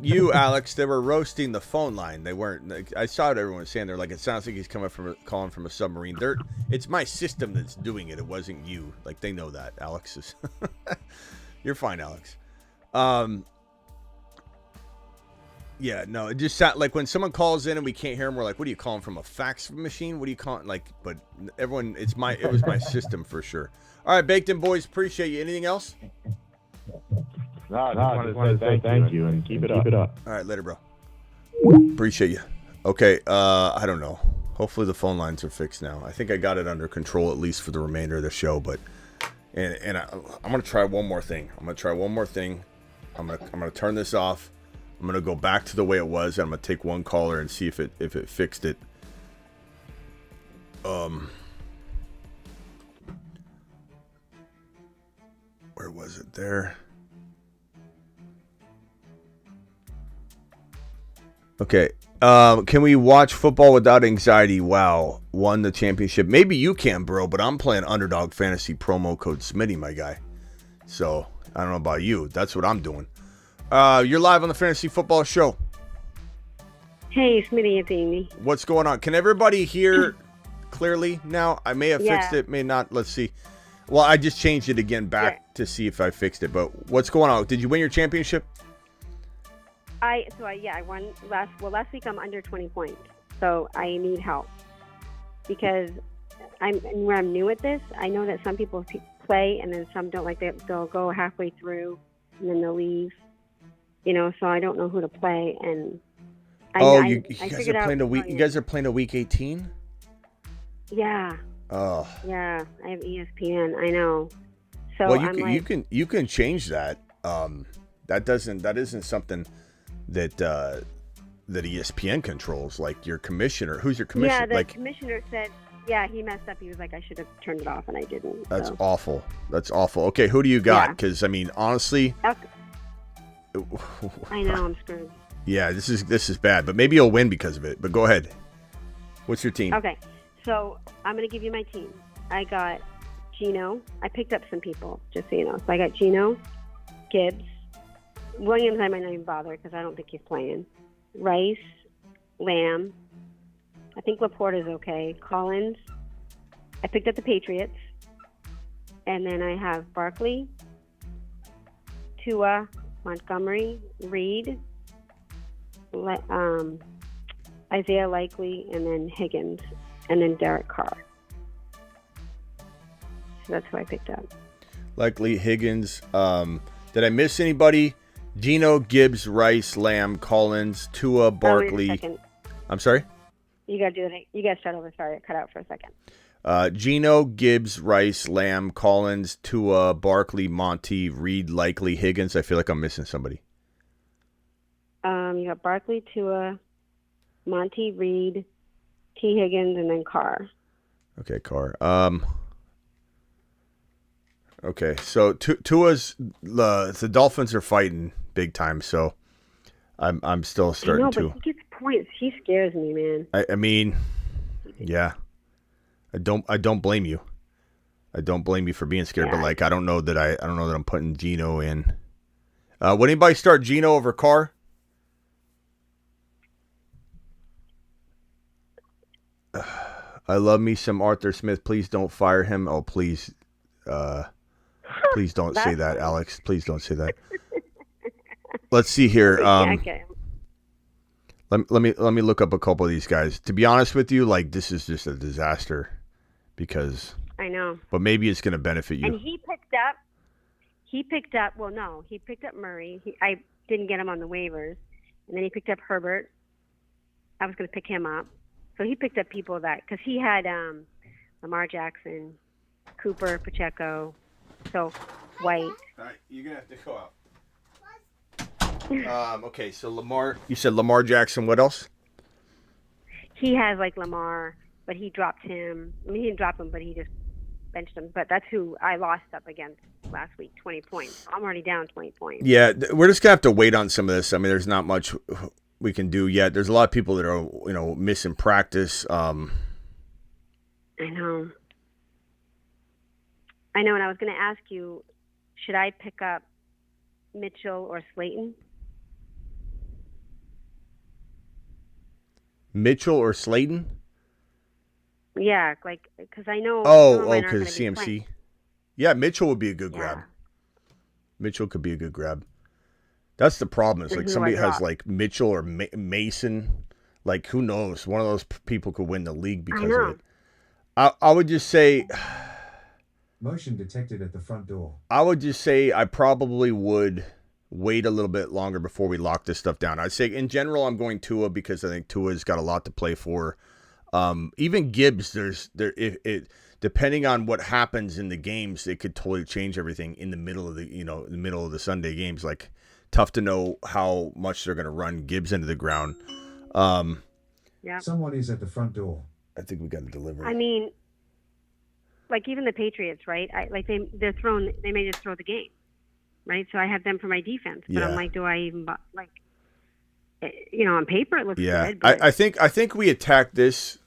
you, Alex. They were roasting the phone line. They weren't. I saw what everyone was saying. They're like, it sounds like he's calling from a submarine. It's my system that's doing it. It wasn't you. Like, they know that. Alex is. You're fine, Alex. Yeah, no, it just sounds like when someone calls in and we can't hear them, we're like, what are you calling from, a fax machine? What are you calling? Like, but everyone, it was my system for sure. All right, Baked In Boys, appreciate you. Anything else? No, I just wanted to say thank you and keep it up. All right, later, bro. Appreciate you. Okay, I don't know. Hopefully the phone lines are fixed now. I think I got it under control at least for the remainder of the show, but I'm gonna try one more thing. I'm gonna turn this off. I'm going to go back to the way it was, and I'm going to take one caller and see if it fixed it. Where was it? There. Okay. Can we watch football without anxiety? Wow. Won the championship. Maybe you can, bro, but I'm playing Underdog Fantasy promo code Smitty, my guy. So, I don't know about you. That's what I'm doing. You're live on the Fantasy Football Show. Hey, Smitty, it's Amy. What's going on? Can everybody hear clearly now? I may have fixed it, may not. Let's see. Well, I just changed it again back to see if I fixed it. But what's going on? Did you win your championship? I won last week. I'm under 20 points, so I need help because I'm new at this. I know that some people play and then some don't. Like they'll go halfway through and then they'll leave. So I don't know who to play, and you guys are playing you guys are playing a week 18? Yeah. Oh. Yeah, I have ESPN. I know. So well, you can change that. That isn't something that ESPN controls. Like your commissioner. Who's your commissioner? Yeah, the commissioner said. Yeah, he messed up. He was like, I should have turned it off, and I didn't. That's awful. That's awful. Okay, who do you got? Because honestly. I know I'm screwed. Yeah, this is bad, but maybe you'll win because of it. But go ahead. What's your team? Okay, so I'm gonna give you my team. I got Gino. I picked up some people, just so you know. So I got Gino, Gibbs, Williams. I might not even bother because I don't think he's playing. Rice, Lamb. I think Laporta is okay. Collins. I picked up the Patriots, and then I have Barkley, Tua, Montgomery, Reed, Isaiah Likely, and then Higgins, and then Derek Carr. So that's who I picked up. Likely, Higgins. Did I miss anybody? Geno, Gibbs, Rice, Lamb, Collins, Tua, Wait a Barkley. second. I'm sorry? You gotta do it. You gotta start over. Sorry, it cut out for a second. Geno, Gibbs, Rice, Lamb, Collins, Tua, Barkley, Monty, Reed, Likely, Higgins. I feel like I'm missing somebody. You got Barkley, Tua, Monty, Reed, T. Higgins, and then Carr. Okay, Carr. Okay, so Tua's the Dolphins are fighting big time, so I'm still starting I know, to. but he gets points. He scares me, man. I mean, yeah. I don't blame you. I don't blame you for being scared, but like I don't know that I'm putting Geno in. Would anybody start Geno over Carr? I love me some Arthur Smith. Please don't fire him. Oh, please. Please don't say that, Alex. Please don't say that. Let's see here. Okay. Let me look up a couple of these guys. To be honest with you, like this is just a disaster because I know. But maybe it's going to benefit you. And he picked up. Well, no, he picked up Murray. I didn't get him on the waivers, and then he picked up Herbert. I was going to pick him up, so he picked up people that because he had Lamar Jackson, Cooper, Pacheco, so White. All right, you're gonna have to go out. Okay, so Lamar. You said Lamar Jackson. What else? He has like Lamar, but he dropped him. I mean, he didn't drop him, but he just benched him. But that's who I lost up against last week, 20 points. I'm already down 20 points. Yeah, we're just gonna have to wait on some of this. I mean, there's not much we can do yet. There's a lot of people that are missing practice. I know. And I was going to ask you, should I pick up Mitchell or Slayton? Mitchell or Slayton? Yeah, like because I know. Because CMC. Yeah, Mitchell would be a good grab. Mitchell could be a good grab. That's the problem. Is like somebody has like Mitchell or Mason. Like who knows? One of those people could win the league because of it. I would just say. Motion detected at the front door. I would just say I probably would wait a little bit longer before we lock this stuff down. I'd say in general I'm going Tua because I think Tua's got a lot to play for. Even Gibbs, depending on what happens in the games, it could totally change everything in the middle of the Sunday games. Like tough to know how much they're going to run Gibbs into the ground. Yeah. Someone is at the front door. I think we got to deliver. I mean, like even the Patriots, right? They may just throw the game, right? So I have them for my defense, but I'm like, do I even on paper it looks good. But I think we attack this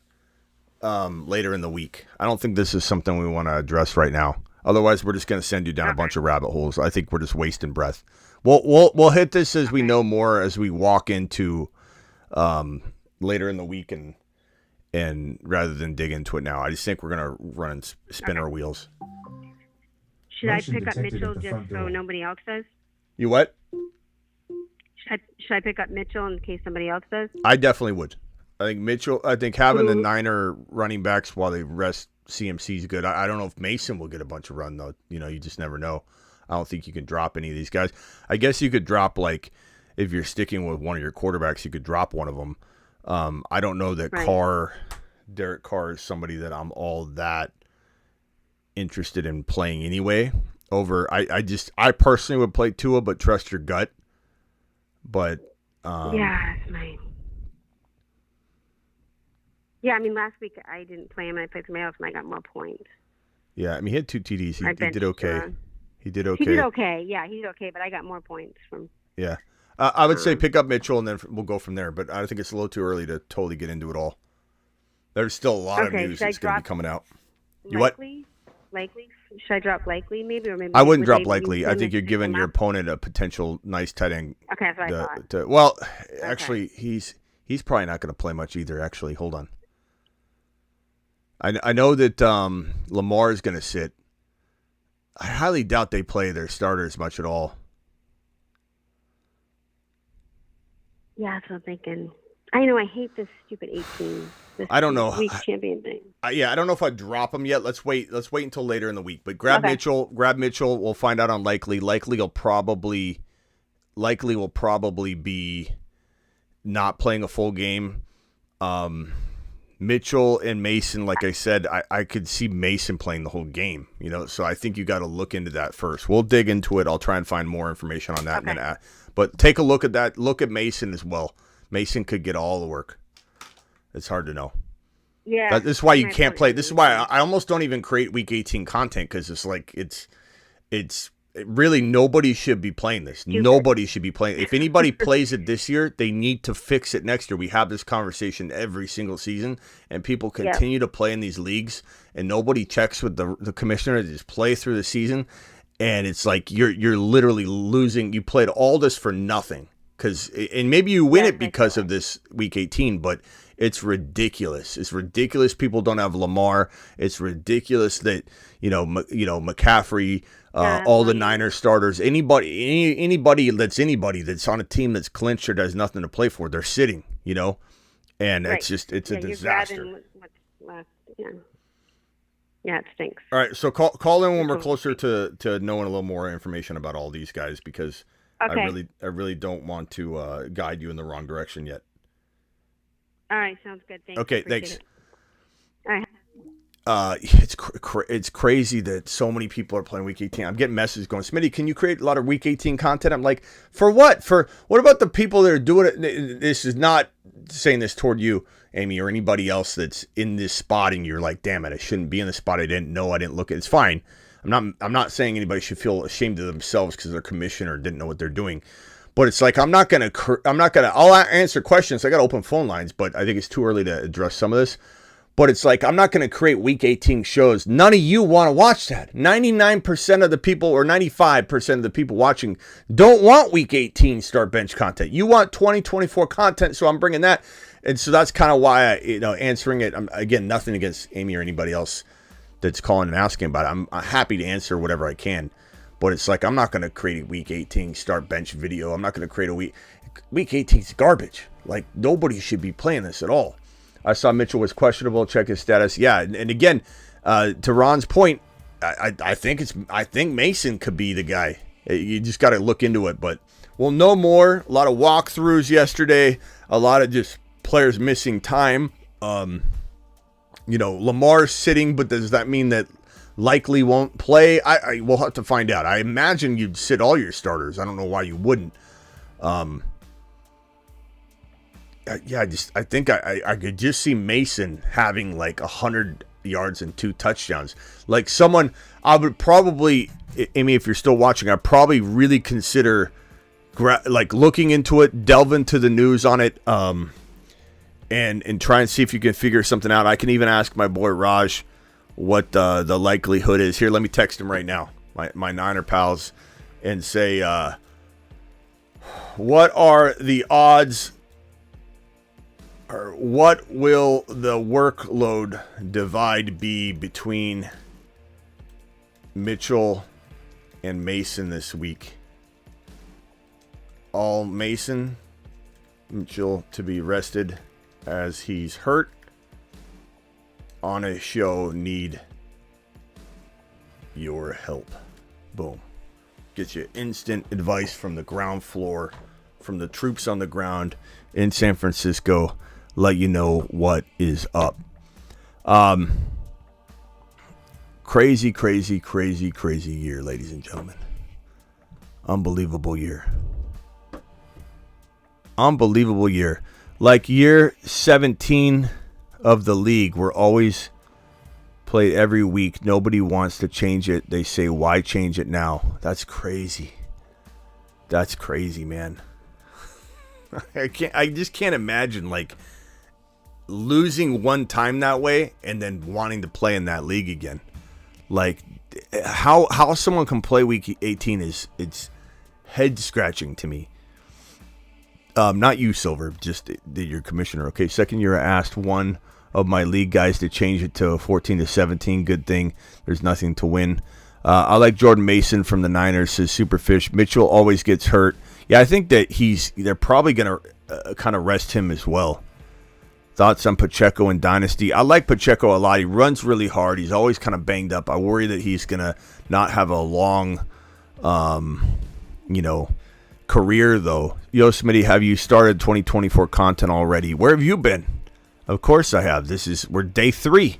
later in the week. I don't think this is something we want to address right now. Otherwise, we're just going to send you down a bunch of rabbit holes. I think we're just wasting breath. We'll hit this as we know more as we walk into later in the week and rather than dig into it now. I just think we're going to run and spin our wheels. Should I pick up Mitchell just so nobody else does? You what? Should I pick up Mitchell in case somebody else does? I definitely would. I think having the Niner running backs while they rest CMC is good. I don't know if Mason will get a bunch of run, though. You just never know. I don't think you can drop any of these guys. I guess you could drop, like, if you're sticking with one of your quarterbacks, you could drop one of them. I don't know that Derek Carr is somebody that I'm all that interested in playing anyway. I personally would play Tua, but trust your gut. But that's mine. Yeah, I mean, last week I didn't play him and I played somebody else and I got more points. Yeah, I mean, he had 2 TDs. He did okay. He did okay. He did okay. Yeah, he did okay, but I got more points from. Yeah. I would say pick up Mitchell and then we'll go from there. But I think it's a little too early to totally get into it all. There's still a lot of news that's going to be coming out. Likely? Should I drop Likely maybe? Or maybe I wouldn't drop Likely. I think you're giving your opponent a potential nice tight end. Okay, that's what I thought. Actually, he's probably not going to play much either, actually. Hold on. I know that Lamar is going to sit. I highly doubt they play their starters much at all. Yeah, that's what I'm thinking. I know, I hate this stupid 18. I don't know. Week champion thing. I don't know if I'd drop him yet. Let's wait until later in the week. But grab Mitchell. We'll find out on Likely. Likely will probably likely will probably be not playing a full game. Mitchell and Mason, like I said, I could see Mason playing the whole game, so I think you got to look into that first. We'll dig into it. I'll try and find more information on that. Okay. But take a look at that. Look at Mason as well. Mason could get all the work. It's hard to know. Yeah. This is why you can't play. This is why I almost don't even create Week 18 content, because it's like it's really nobody should be playing this. Nobody should be playing. If anybody plays it this year, they need to fix it next year. We have this conversation every single season, and people continue to play in these leagues, and nobody checks with the commissioner. They just play through the season, and it's like you're literally losing. You played all this for nothing, and maybe you win it because of this Week 18, but it's ridiculous. It's ridiculous. People don't have Lamar. It's ridiculous that McCaffrey, all the Niners starters, anybody that's on a team that's clinched or has nothing to play for, they're sitting. And it's a disaster. Yeah, it stinks. All right, so call in when we're closer to knowing a little more information about all these guys, because I really don't want to guide you in the wrong direction yet. All right, sounds good. Thanks. Okay, thanks. All right. It's crazy that so many people are playing Week 18. I'm getting messages going, Smitty, can you create a lot of Week 18 content? I'm like, for what? For what about the people that are doing it? This is not saying this toward you, Amy, or anybody else that's in this spot, and you're like, damn it, I shouldn't be in this spot. I didn't know. I didn't look at it. It's fine. I'm not saying anybody should feel ashamed of themselves because their commissioner didn't know what they're doing. But it's like, I'll answer questions. I got open phone lines, but I think it's too early to address some of this. But it's like, I'm not going to create Week 18 shows. None of you want to watch that. 99% of the people, or 95% of the people watching, don't want Week 18 start bench content. You want 2024 content, so I'm bringing that. And so that's kind of why answering it. Again, nothing against Amy or anybody else that's calling and asking about it. I'm happy to answer whatever I can. But it's like, I'm not going to create a Week 18 start bench video. I'm not going to create Week 18 is garbage. Like, nobody should be playing this at all. I saw Mitchell was questionable. Check his status. Yeah, and again, to Ron's point, I think Mason could be the guy. You just got to look into it. But we'll know more. A lot of walkthroughs yesterday. A lot of just players missing time. Lamar's sitting, but does that mean that likely won't play? I will have to find out. I imagine you'd sit all your starters. I don't know why you wouldn't. I think I could just see Mason having like 100 yards and 2 touchdowns. Like someone, I would probably, Amy, if you're still watching, I'd probably really consider looking into it, delve into the news on it, and try and see if you can figure something out. I can even ask my boy Raj what the likelihood is. Here, let me text him right now, my Niner pals, and say, what are the odds, or what will the workload divide be between Mitchell and Mason this week? All Mason, Mitchell to be rested as he's hurt. On a show, need your help. Boom. Get you instant advice from the ground floor, from the troops on the ground in San Francisco. Let you know what is up. Crazy year, ladies and gentlemen. Unbelievable year. Like year 17 of the league, we're always played every week. Nobody wants to change it. They say, why change it now? That's crazy. That's crazy, man. I just can't imagine like losing one time that way and then wanting to play in that league again. Like how someone can play week 18 it's head scratching to me. Not you, Silver, just your commissioner. Okay, second year I asked one of my league guys to change it to 14 to 17. Good thing there's nothing to win. I like Jordan Mason from the Niners, says Superfish. Mitchell always gets hurt. Yeah, I think that they're probably going to kind of rest him as well. Thoughts on Pacheco and Dynasty? I like Pacheco a lot. He runs really hard. He's always kind of banged up. I worry that he's going to not have a long, career, though. Yo, Smitty, have you started 2024 content already? Where have you been? Of course I have. We're day 3.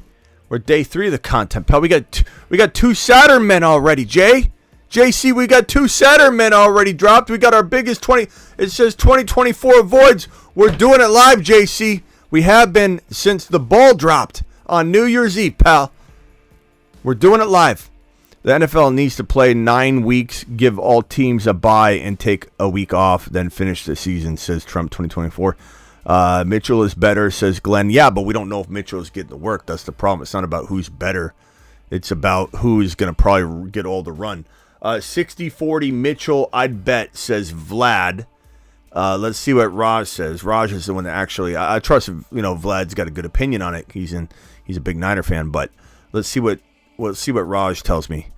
We're day 3 of the content, pal. We got 2 Saturn men already, JC, we got 2 Saturn men already dropped. We got our biggest it says 2024 voids. We're doing it live, JC. We have been since the ball dropped on New Year's Eve, pal. We're doing it live. The NFL needs to play 9 weeks, give all teams a bye, and take a week off, then finish the season, says Trump 2024. Mitchell is better, says Glenn. Yeah, but we don't know if Mitchell is getting the work. That's the problem. It's not about who's better. It's about who's going to probably get all the run. 60-40 Mitchell, I'd bet, says Vlad. Let's see what Raj says. Raj is the one that actually, I trust, Vlad's got a good opinion on it. He's a big Niner fan, but let's see what Raj tells me.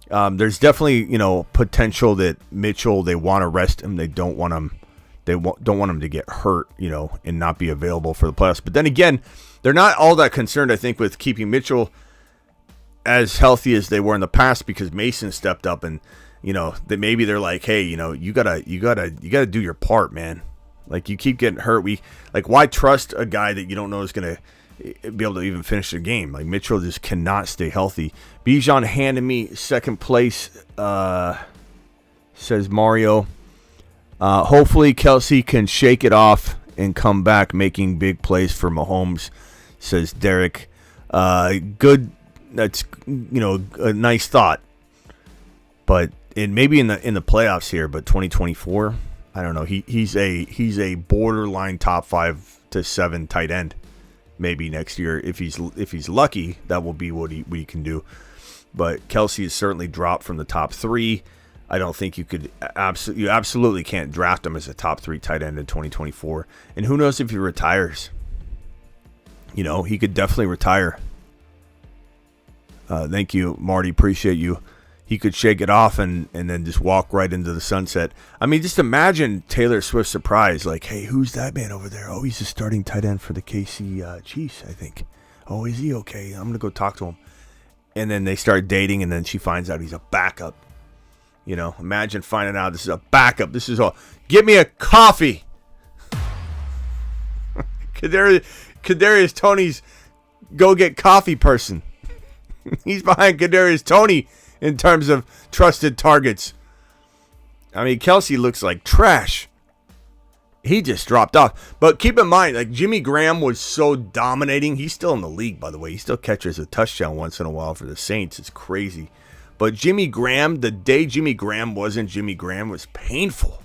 There's definitely, potential that Mitchell, they want to rest him. They don't want him. Don't want him to get hurt, and not be available for the playoffs. But then again, they're not all that concerned, I think, with keeping Mitchell as healthy as they were in the past, because Mason stepped up, and that maybe they're like, hey, you gotta do your part, man. Like, you keep getting hurt. Why trust a guy that you don't know is gonna be able to even finish the game? Like, Mitchell just cannot stay healthy. Bijan handed me second place, says Mario. Hopefully Kelce can shake it off and come back making big plays for Mahomes, says Derek. Good. That's a nice thought, but maybe in the playoffs here, but 2024, I don't know. He's a borderline top 5 to 7 tight end. Maybe next year, if he's lucky, that will be what he can do. But Kelce is certainly dropped from the top 3. I don't think you absolutely can't draft him as a top 3 tight end in 2024. And who knows if he retires? He could definitely retire. Thank you, Marty. Appreciate you. He could shake it off and then just walk right into the sunset. I mean, just imagine Taylor Swift's surprise. Like, hey, who's that man over there? Oh, he's a starting tight end for the KC Chiefs, I think. Oh, is he? Okay, I'm going to go talk to him. And then they start dating, and then she finds out he's a backup. Imagine finding out this is a backup. This is all. Get me a coffee. Kadarius Toney's go get coffee person. He's behind Kadarius Toney in terms of trusted targets. I mean, Kelce looks like trash. He just dropped off. But keep in mind, like, Jimmy Graham was so dominating. He's still in the league, by the way. He still catches a touchdown once in a while for the Saints. It's crazy. But Jimmy Graham, the day Jimmy Graham wasn't Jimmy Graham, was painful.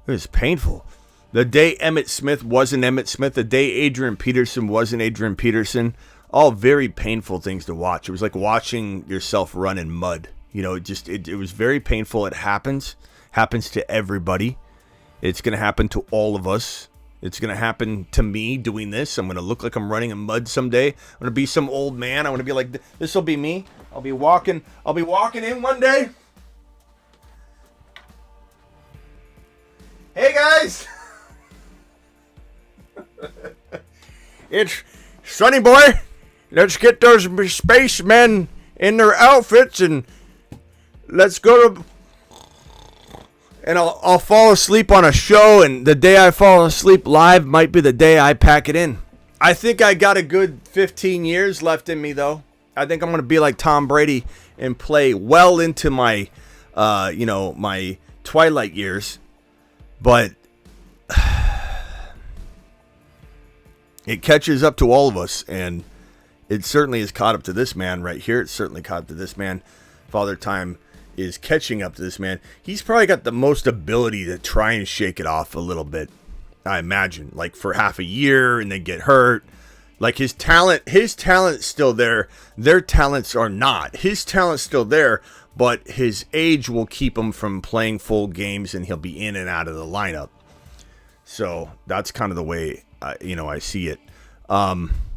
It was painful. The day Emmitt Smith wasn't Emmitt Smith, the day Adrian Peterson wasn't Adrian Peterson, all very painful things to watch. It was like watching yourself run in mud. It was very painful. It happens to everybody. It's going to happen to all of us. It's going to happen to me doing this. I'm going to look like I'm running in mud someday. I'm going to be some old man. I'm going to be like, this will be me. I'll be walking in one day. Hey guys. It's Sonny Boy. Let's get those spacemen in their outfits and let's go to... And I'll fall asleep on a show, and the day I fall asleep live might be the day I pack it in. I think I got a good 15 years left in me, though. I think I'm going to be like Tom Brady and play well into my, my twilight years. But it catches up to all of us, and it certainly is caught up to this man right here. It's certainly caught up to this man. Father Time is catching up to this man. He's probably got the most ability to try and shake it off a little bit, I imagine, like for half a year and then get hurt. Like his talent's still there. Their talents are not. His talent's still there, but his age will keep him from playing full games, and he'll be in and out of the lineup. So that's kind of the way I see it.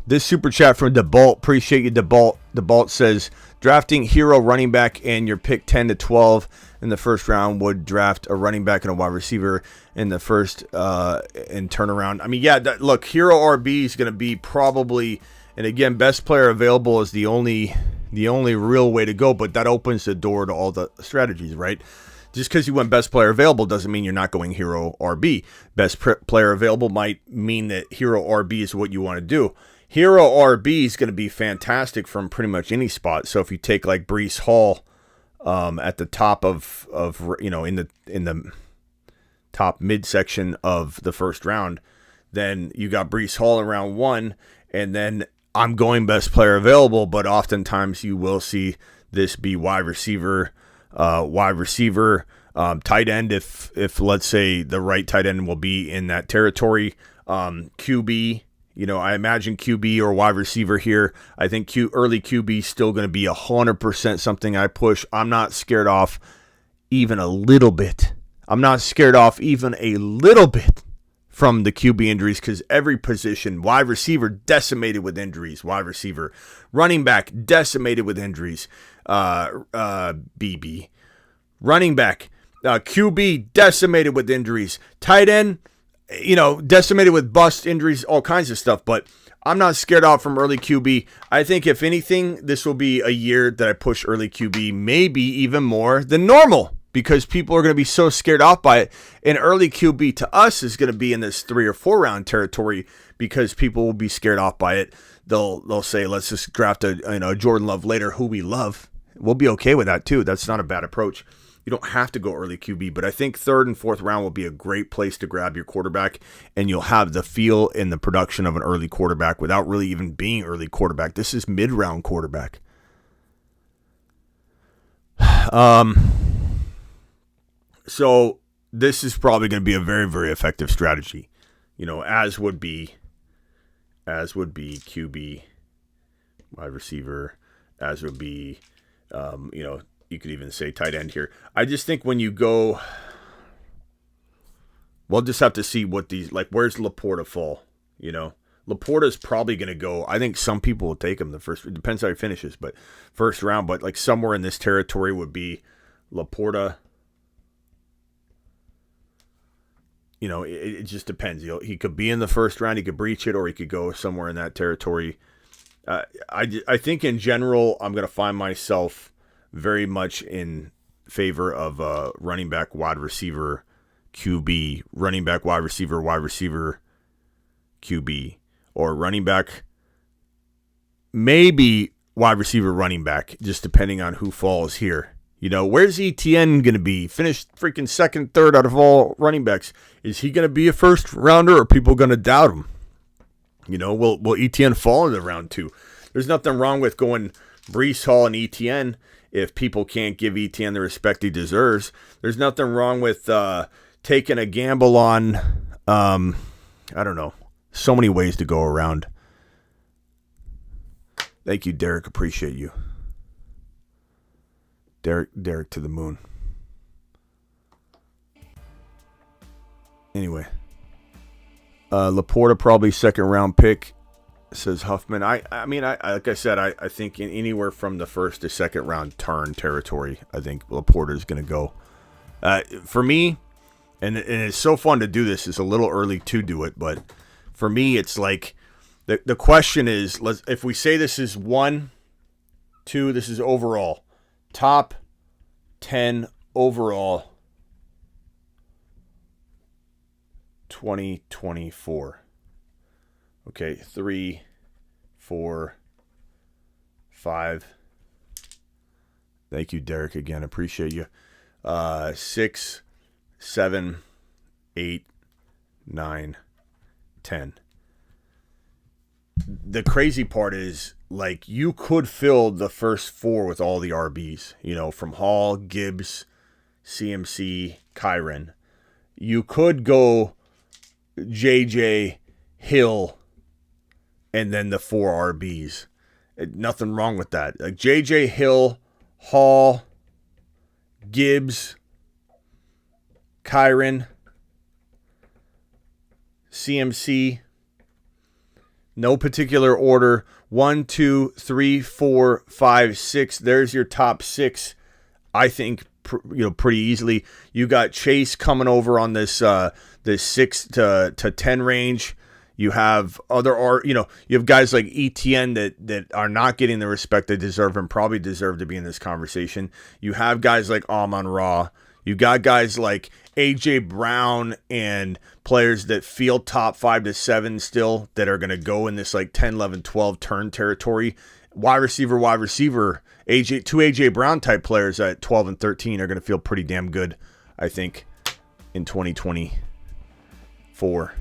This super chat from DeBalt. Appreciate you, DeBalt. DeBalt says, drafting hero running back and your pick 10 to 12 in the first round would draft a running back and a wide receiver in the first and turn around. I mean, yeah, look, hero RB is going to be probably, and again, best player available is the only real way to go, but that opens the door to all the strategies, right? Just because you went best player available doesn't mean you're not going hero RB. Best player available might mean that hero RB is what you want to do. Hero RB is going to be fantastic from pretty much any spot. So if you take like Breece Hall at the top of in the top midsection of the first round, then you got Breece Hall in round 1, and then I'm going best player available, but oftentimes you will see this be wide receiver, tight end if let's say the right tight end will be in that territory. QB, I imagine QB or wide receiver here. I think early QB is still going to be 100% something I push. I'm not scared off even a little bit. I'm not scared off even a little bit from the QB injuries, because every position, wide receiver decimated with injuries, wide receiver, running back decimated with injuries, BB, running back, QB decimated with injuries, tight end, decimated with bust injuries, all kinds of stuff. But I'm not scared off from early QB. I think if anything, this will be a year that I push early QB, maybe even more than normal, because people are going to be so scared off by it. And early QB to us is going to be in this 3 or 4 round territory, because people will be scared off by it. They'll say, let's just draft a Jordan Love later, who we love. We'll be okay with that too. That's not a bad approach. You don't have to go early QB, but I think 3rd and 4th round will be a great place to grab your quarterback, and you'll have the feel and the production of an early quarterback without really even being early quarterback. This is mid-round quarterback. So this is probably going to be a very, very effective strategy, as would be QB, wide receiver, as would be, you could even say tight end here. I just think when you go, we'll just have to see what these, like, where's Laporta fall? Laporta's probably going to go, I think some people will take him the first, it depends how he finishes, but first round, but like somewhere in this territory would be Laporta. It just depends. He could be in the first round, he could breach it, or he could go somewhere in that territory. I think in general, I'm going to find myself very much in favor of running back, wide receiver, QB, running back, wide receiver, QB, or running back, maybe wide receiver, running back, just depending on who falls here. Where's ETN going to be? Finished freaking 2nd, 3rd out of all running backs. Is he going to be a first rounder, or are people going to doubt him? Will ETN fall into round 2? There's nothing wrong with going Breece Hall and ETN if people can't give ETN the respect he deserves. There's nothing wrong with taking a gamble on, I don't know, so many ways to go around. Thank you, Derek. Appreciate you. Derek to the moon. Anyway, Laporta probably 2nd round pick, says Huffman. I mean, like I said, I think in anywhere from the 1st to 2nd round turn territory, I think Laporta is going to go. For me, and it's so fun to do this. It's a little early to do it, but for me, it's like the question is, if we say this is 1, 2, this is overall. Top 10 overall 2024. Okay, 3, 4, 5. Thank you, Derek, again. Appreciate you. 6, 7, 8, 9, 10. The crazy part is, like, you could fill the first 4 with all the RBs, from Hall, Gibbs, CMC, Kyren. You could go JJ, Hill, and then the 4 RBs. Nothing wrong with that. Like JJ, Hill, Hall, Gibbs, Kyren, CMC. No particular order. 1, 2, 3, 4, 5, 6. There's your top 6. I think pretty easily. You got Chase coming over on this 6 to 10 range. You have you have guys like ETN that are not getting the respect they deserve and probably deserve to be in this conversation. You have guys like Amon-Ra. You got guys like A.J. Brown and players that feel top 5 to 7 still that are going to go in this like 10, 11, 12 turn territory. Wide receiver. Two A.J. Brown type players at 12 and 13 are going to feel pretty damn good, I think, in 2024.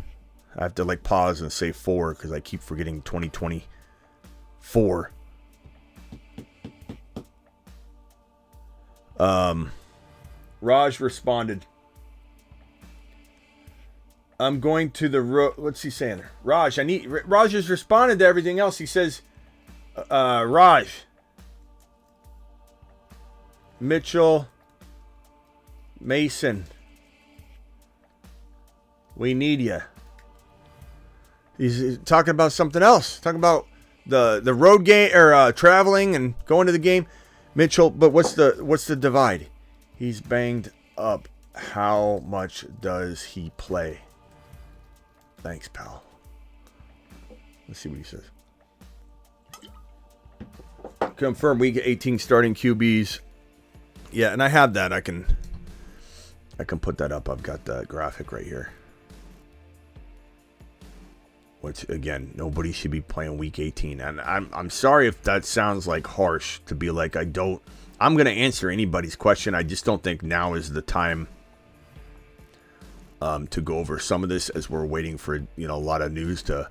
I have to like pause and say 4 because I keep forgetting 2024. Raj responded, I'm going to the what's he saying? Raj has responded to everything else. He says, Raj, Mitchell, Mason, we need you. He's talking about something else. Talking about the road game or traveling and going to the game. Mitchell, but what's the divide? He's banged up. How much does he play? Thanks, pal. Let's see what he says. Confirm week 18 starting QBs. Yeah, and I have that. I can put that up. I've got the graphic right here. Which again, nobody should be playing week 18. And I'm sorry if that sounds like harsh to be like I'm going to answer anybody's question. I just don't think now is the time to go over some of this as we're waiting for a lot of news to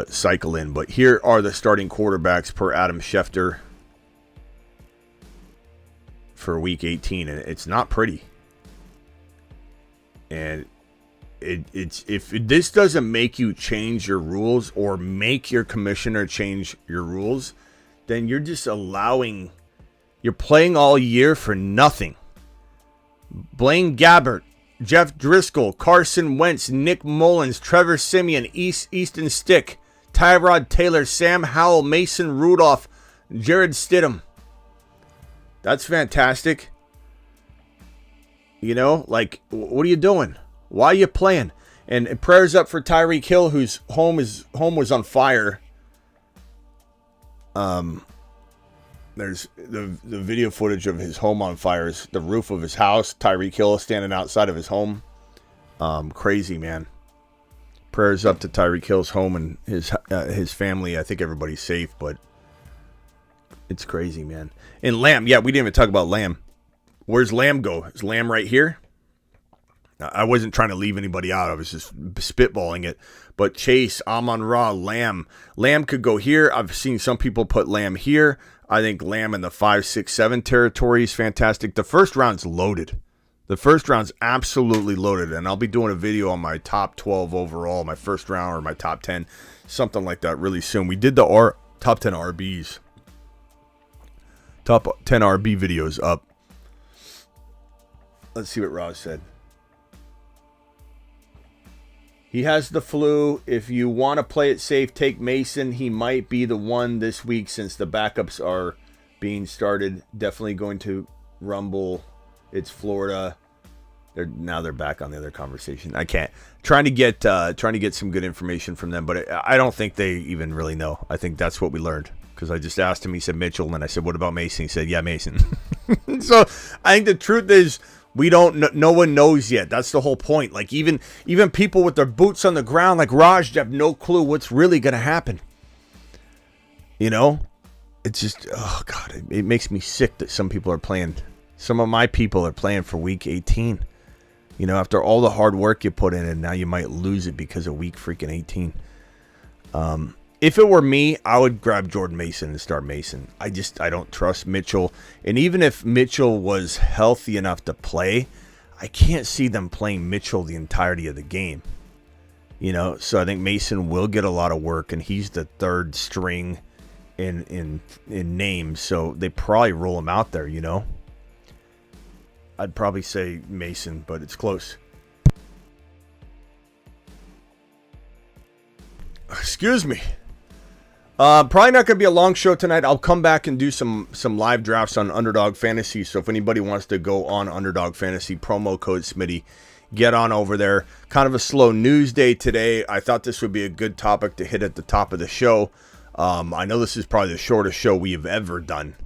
cycle in. But here are the starting quarterbacks per Adam Schefter for week 18, and it's not pretty. And it's if this doesn't make you change your rules or make your commissioner change your rules, then you're just you're playing all year for nothing. Blaine Gabbert, Jeff Driscoll, Carson Wentz, Nick Mullins, Trevor Siemian, Easton Stick, Tyrod Taylor, Sam Howell, Mason Rudolph, Jared Stidham. That's fantastic. What are you doing? Why are you playing? And prayers up for Tyreek Hill, whose home was on fire. There's the video footage of his home on fire. Is the roof of his house. Tyreek Hill standing outside of his home. Crazy, man. Prayers up to Tyreek Hill's home and his family. I think everybody's safe, but it's crazy, man. And Lamb, yeah, we didn't even talk about Lamb. Where's Lamb go? Is Lamb right here? I wasn't trying to leave anybody out. I was just spitballing it. But Chase, Amon-Ra, Lamb. Lamb could go here. I've seen some people put Lamb here. I think Lamb in the 5, 6, 7 territory is fantastic. The first round's loaded. The first round's absolutely loaded. And I'll be doing a video on my top 12 overall, my first round or my top 10, something like that really soon. We did the top 10 RBs. Top 10 RB videos up. Let's see what Roz said. He has the flu. If you want to play it safe, take Mason. He might be the one this week since the backups are being started. Definitely going to rumble. It's Florida. They're back on the other conversation. I can't. Trying to get some good information from them, but I don't think they even really know. I think that's what we learned because I just asked him. He said Mitchell, and I said, "What about Mason?" He said, "Yeah, Mason." So I think the truth is, we don't. No one knows yet. That's the whole point. Like even people with their boots on the ground, like Raj, have no clue what's really going to happen. It's just, oh God, it makes me sick that some people are playing. Some of my people are playing for week 18. After all the hard work you put in, and now you might lose it because of week freaking 18. If it were me, I would grab Jordan Mason and start Mason. I don't trust Mitchell. And even if Mitchell was healthy enough to play, I can't see them playing Mitchell the entirety of the game. So I think Mason will get a lot of work, and he's the third string in names. So they probably roll him out there, I'd probably say Mason, but it's close. Excuse me. Probably not going to be a long show tonight. I'll come back and do some live drafts on Underdog Fantasy. So if anybody wants to go on Underdog Fantasy, promo code Smitty, get on over there. Kind of a slow news day today. I thought this would be a good topic to hit at the top of the show. I know this is probably the shortest show we have ever done.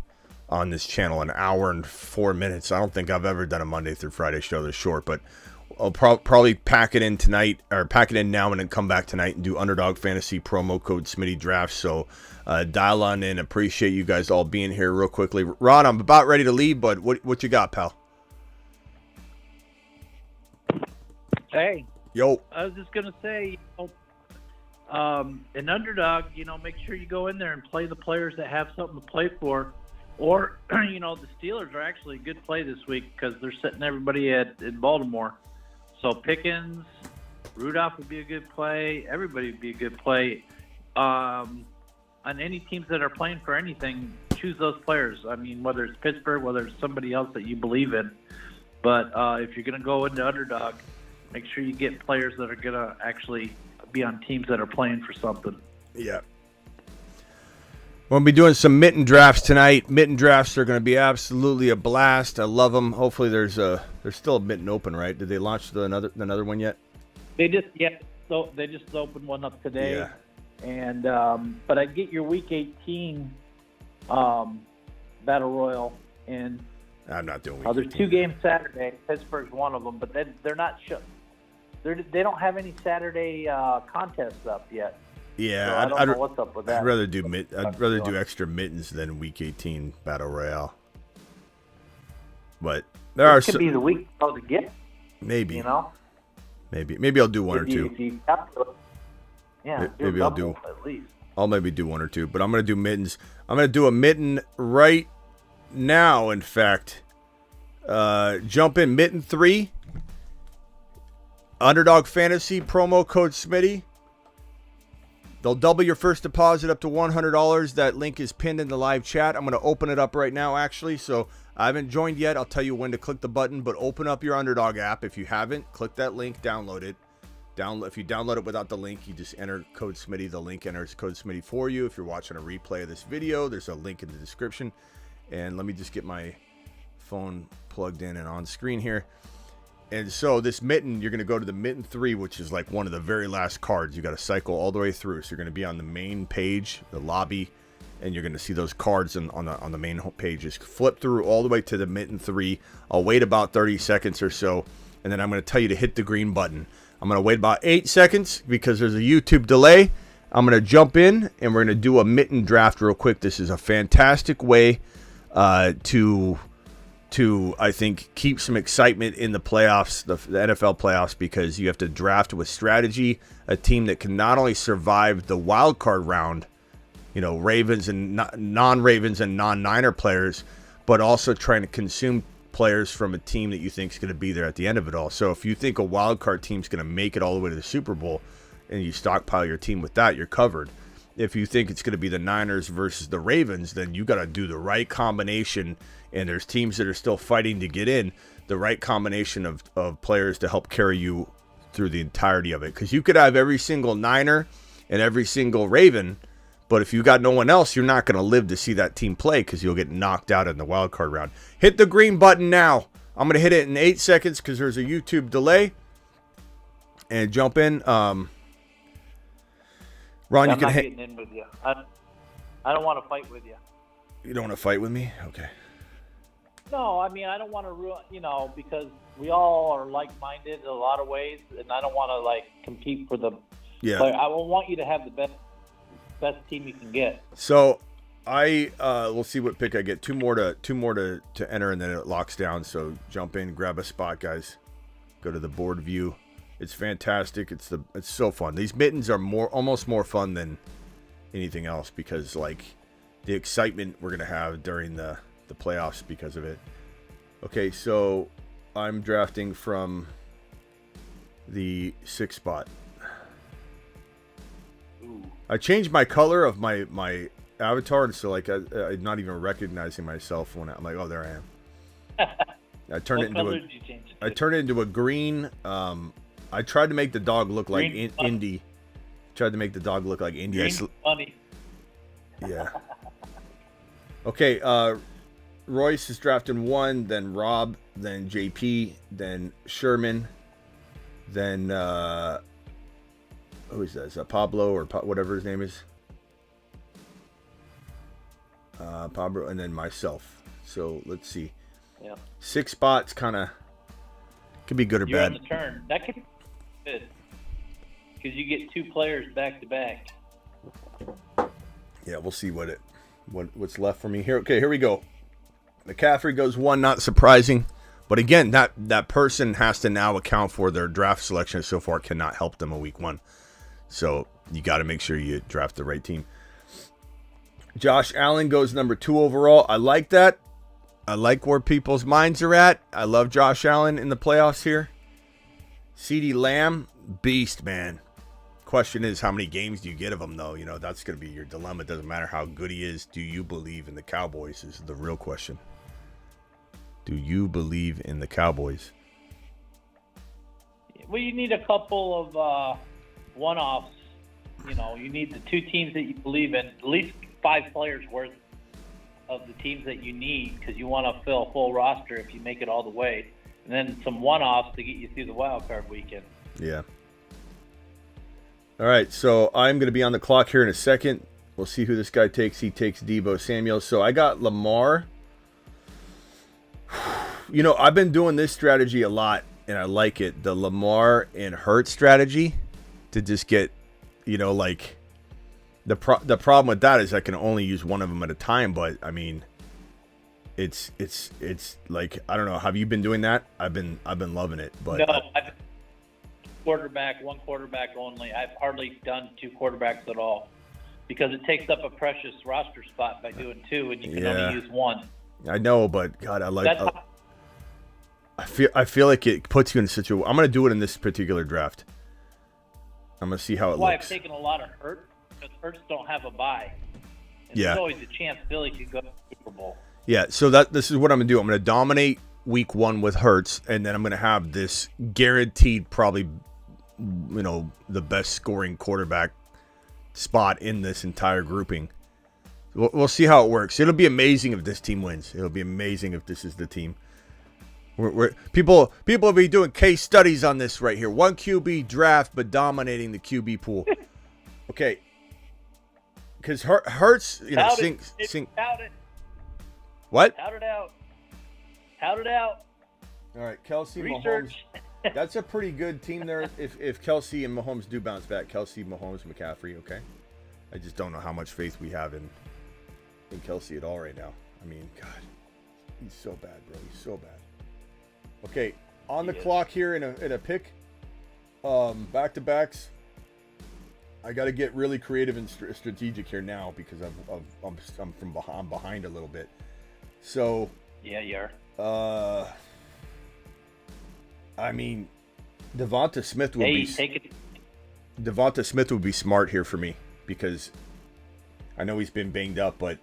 on this channel, an hour and 4 minutes. I don't think I've ever done a Monday through Friday show this short, but I'll probably pack it in tonight, or pack it in now and then come back tonight and do Underdog Fantasy promo code Smitty Draft. So dial on in. Appreciate you guys all being here real quickly. Ron, I'm about ready to leave, but what you got, pal? Hey. Yo. I was just going to say, an Underdog, make sure you go in there and play the players that have something to play for. Or, the Steelers are actually a good play this week because they're sitting everybody in Baltimore. So Pickens, Rudolph would be a good play. Everybody would be a good play. On any teams that are playing for anything, choose those players. I mean, whether it's Pittsburgh, whether it's somebody else that you believe in. But if you're going to go into Underdog, make sure you get players that are going to actually be on teams that are playing for something. Yeah. We'll be doing some mitten drafts tonight. Mitten drafts are going to be absolutely a blast. I love them. Hopefully there's still a mitten open, right? Did they launch another one yet? They just opened one up today. Yeah. And but I get your Week 18 Battle Royal in. I'm not doing. There's 2 games Saturday. Pittsburgh's one of them, but they're not. They don't have any Saturday contests up yet. Yeah, so I don't know what's up with that. I'd rather do extra mittens than Week 18 Battle Royale. But there could be the week to get. Maybe. Maybe I'll do one or two. Yeah, maybe I'll do at least. I'll maybe do one or two, but I'm gonna do mittens. I'm gonna do a mitten right now. In fact, jump in mitten 3. Underdog Fantasy promo code Smitty. They'll double your first deposit up to $100. That link is pinned in the live chat. I'm going to open it up right now, actually. So I haven't joined yet. I'll tell you when to click the button, but open up your Underdog app. If you haven't, click that link, download it. If you download it without the link, you just enter code Smitty. The link enters code Smitty for you. If you're watching a replay of this video, there's a link in the description. And let me just get my phone plugged in and on screen here. And so this mitten, you're going to go to the mitten 3, which is like one of the very last cards. You got to cycle all the way through. So you're going to be on the main page, the lobby, and you're going to see those cards on the main page. Just flip through all the way to the mitten 3. I'll wait about 30 seconds or so, and then I'm going to tell you to hit the green button. I'm going to wait about 8 seconds because there's a YouTube delay. I'm going to jump in, and we're going to do a mitten draft real quick. This is a fantastic way to I think keep some excitement in the playoffs, the NFL playoffs, because you have to draft with strategy, a team that can not only survive the wild card round, Ravens and non-Ravens and non-Niner players, but also trying to consume players from a team that you think is going to be there at the end of it all. So if you think a wild card team's going to make it all the way to the Super Bowl and you stockpile your team with that, you're covered. If you think it's going to be the Niners versus the Ravens, then you got to do the right combination. And there's teams that are still fighting to get in, the right combination of players to help carry you through the entirety of it. Because you could have every single Niner and every single Raven, but if you got no one else, you're not going to live to see that team play because you'll get knocked out in the wild card round. Hit the green button now. I'm going to hit it in 8 seconds because there's a YouTube delay. And jump in. Ron, I'm not getting in with you. I don't want to fight with you. You don't want to fight with me? Okay. No, I mean, I don't want to ruin, because we all are like-minded in a lot of ways, and I don't want to, compete for the player. I want you to have the best team you can get. So, we'll see what pick I get. Two more to enter, and then it locks down. So, jump in, grab a spot, guys. Go to the board view. It's fantastic. It's so fun. These mittens are almost more fun than anything else because, the excitement we're going to have during the playoffs because of it. Okay, so I'm drafting from the 6th spot. Ooh. I changed my color of my avatar, so I'm not even recognizing myself when I'm like, oh, there I am. I turned it into a green. I tried to make the dog look like Indy. Tried to make the dog look like Indy. Funny. Yeah. Okay, Royce is drafting 1, then Rob, then JP, then Sherman, then who is that? Is that Pablo or whatever his name is? Pablo, and then myself. So let's see. Yeah. 6 spots kind of could be good or You're bad. on the turn. That could be good because you get 2 players back to back. Yeah, we'll see what's left for me here. Okay, here we go. McCaffrey goes 1, not surprising. But again, that person has to now account for their draft selection so far cannot help them in week 1. So you got to make sure you draft the right team. Josh Allen goes number 2 overall. I like that. I like where people's minds are at. I love Josh Allen in the playoffs here. CeeDee Lamb, beast, man. Question is, how many games do you get of him, though? You know, that's going to be your dilemma. It doesn't matter how good he is. Do you believe in the Cowboys is the real question. Do you believe in the Cowboys? Well, you need a couple of one-offs. You know, you need the 2 teams that you believe in, at least 5 players worth of the teams that you need because you want to fill a full roster if you make it all the way. And then some one-offs to get you through the wild card weekend. Yeah. All right, so I'm going to be on the clock here in a second. We'll see who this guy takes. He takes Deebo Samuel. So I got Lamar. You know, I've been doing this strategy a lot, and I like it. The Lamar and Hurts strategy to just get, you know, like the problem with that is I can only use one of them at a time. But I mean, it's like, I don't know. Have you been doing that? I've been loving it. But no, I've one quarterback only. I've hardly done 2 quarterbacks at all because it takes up a precious roster spot by doing 2, and you can only use 1. I know, but God, I like. I feel like it puts you in a situation. I'm going to do it in this particular draft. I'm going to see how it Why looks. I've taken a lot of Hurts because Hurts don't have a bye. And Yeah. There's always a chance Philly could go to the Super Bowl. Yeah, so this is what I'm going to do. I'm going to dominate week 1 with Hurts, and then I'm going to have this guaranteed probably, you know, the best scoring quarterback spot in this entire grouping. We'll see how it works. It'll be amazing if this team wins. It'll be amazing if this is the team. People will be doing case studies on this right here. 1 QB draft, but dominating the QB pool. Okay, because Hurts, you know, sink. Tout it. What? Tout it out. Tout it out. All right, Kelce, Research. Mahomes. That's a pretty good team there. If Kelce and Mahomes do bounce back, Kelce, Mahomes, McCaffrey. Okay, I just don't know how much faith we have in Kelce at all right now. I mean, God, he's so bad, bro. He's so bad. Okay, on the clock here in a pick, back to backs. I got to get really creative and strategic here now because I'm behind a little bit. So yeah, you are. I mean, Devonta Smith would Devonta Smith would be smart here for me because I know he's been banged up, but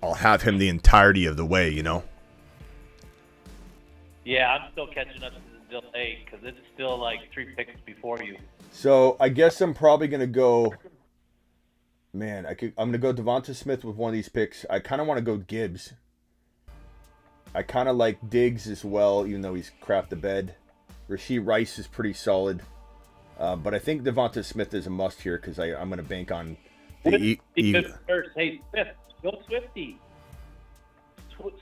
I'll have him the entirety of the way, you know. Yeah, I'm still catching up to the delay because it's still like 3 picks before you. So I guess I'm probably gonna go. Man, I'm gonna go Devonta Smith with one of these picks. I kind of want to go Gibbs. I kind of like Diggs as well, even though he's crap the bed. Rashee Rice is pretty solid, but I think Devonta Smith is a must here because I'm gonna bank on the First, hey Swift, go Swifty.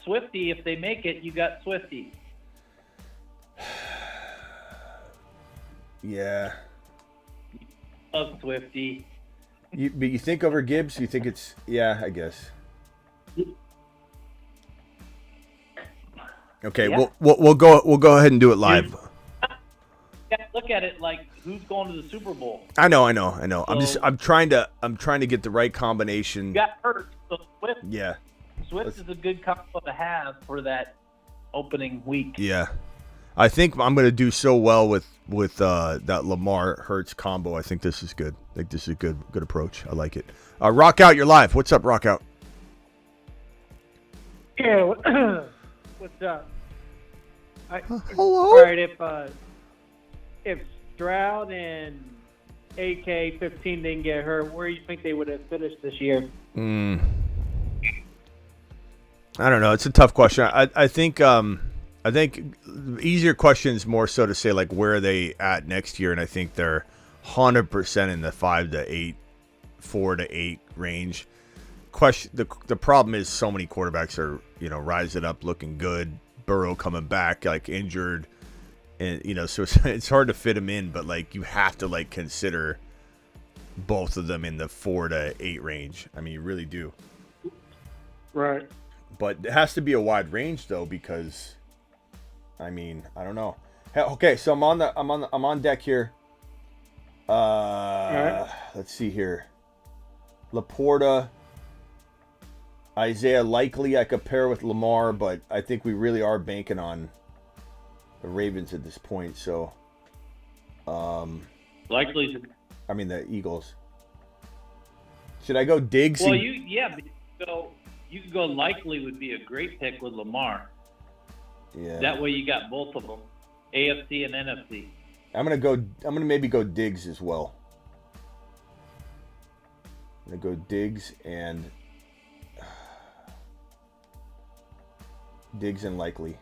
Swifty, if they make it, you got Swifty. Yeah. Love Swifty. But you think over Gibbs? You think it's I guess. Okay, Yeah. we'll go ahead and do it live. Yeah, look at it like who's going to the Super Bowl. I know. So, I'm trying to get the right combination. You got hurt, so Swift. Yeah. Swift is a good combo to have for that opening week. Yeah. I think I'm going to do so well with that Lamar Hurts combo. I think this is good. I think this is a good approach. I like it. Rock Out, you're live. What's up, Rock Out? Yeah, what's up? Hello. All right, if Stroud and AK-15 didn't get hurt, where do you think they would have finished this year? I don't know. It's a tough question. I think the easier question is more so to say, like, where are they at next year? And I think they're 100% in the 4 to 8 range. question, the problem is so many quarterbacks are, rising up, looking good. Burrow coming back, like injured, and so it's hard to fit him in. But like you have to like consider both of them in the 4 to 8 range. I mean, you really do. Right. But it has to be a wide range though, because I mean, I don't know. Okay, so I'm on deck here. Right. Let's see here. Laporta, Isaiah likely I could pair with Lamar, but I think we really are banking on the Ravens at this point. So, Likely. I mean the Eagles. Should I go Diggs? Well, you could go likely would be a great pick with Lamar. Yeah. That way you got both of them, AFC and NFC. I'm gonna maybe go Diggs as well. I'm gonna go Diggs and likely.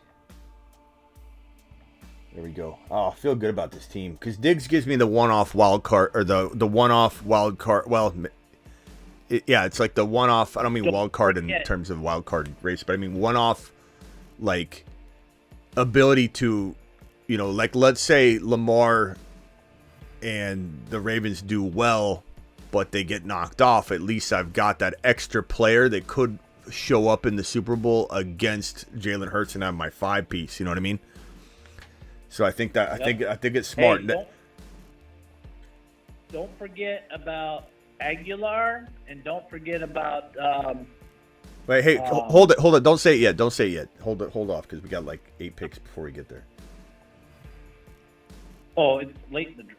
There we go. Oh, I feel good about this team because Diggs gives me the one-off wild card or the one-off wild card. Well, it's like the one-off. I don't mean wild card in terms of wild card race, but I mean one-off, like ability to, like let's say Lamar and the Ravens do well, but they get knocked off. At least I've got that extra player that could show up in the Super Bowl against Jalen Hurts and have my 5-piece. You know what I mean? So I think that I think it's smart. Hey, don't forget about Aguilar, and don't forget about. Wait, hey, hold it! Don't say it yet. Hold off because we got like 8 picks before we get there. Oh, it's late. It's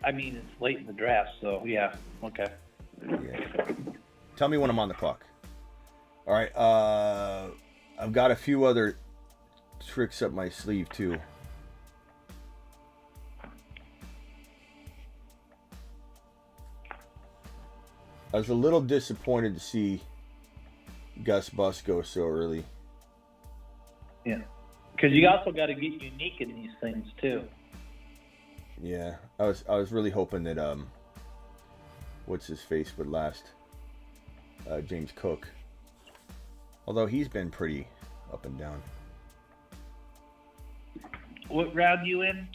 late in the draft, so yeah, okay. Yeah. Tell me when I'm on the clock. All right. I've got a few other tricks up my sleeve too. I was a little disappointed to see Gus Bus go so early. Yeah, because you also got to get unique in these things too. Yeah, I was really hoping that what's his face would last. James Cook. Although he's been pretty up and down. What round you in?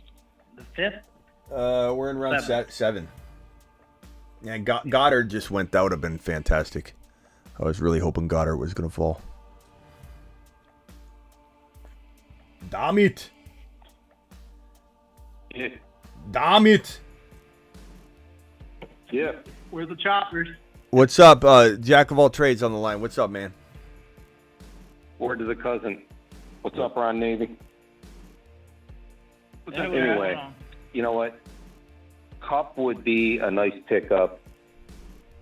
The 5th? We're in round 7. Yeah, Goddard just went. That would have been fantastic. I was really hoping Goddard was going to fall. Damn it. Yeah. Damn it. Yeah. Where's the choppers? What's up? Jack of all trades on the line. What's up, man? Word to the cousin. What's up, Ron Navy? Anyway, Anyway, you know what? Kupp would be a nice pickup,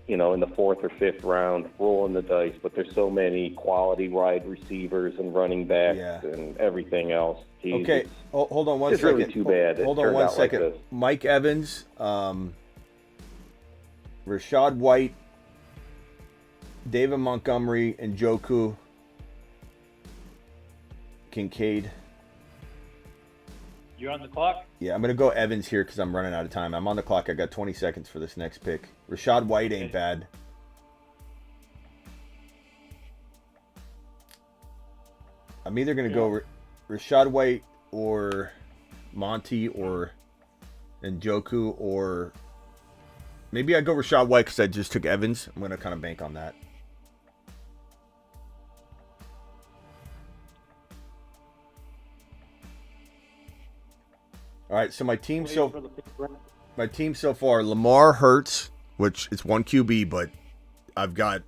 in the 4th or 5th round, rolling the dice, but there's so many quality wide receivers and running backs and everything else. Jeez, Okay, hold on one it's second. really too bad. Hold it on turned one out like second. this. Mike Evans, Rashad White, David Montgomery, and Njoku, Kincaid. You're on the clock? Yeah, I'm going to go Evans here because I'm running out of time. I'm on the clock. I got 20 seconds for this next pick. Rashad White ain't bad. I'm either going to go Rashad White or Monty or Njoku, or maybe I go Rashad White because I just took Evans. I'm going to kind of bank on that. All right, so my team so far, Lamar, Hurts, which is one QB, but I've got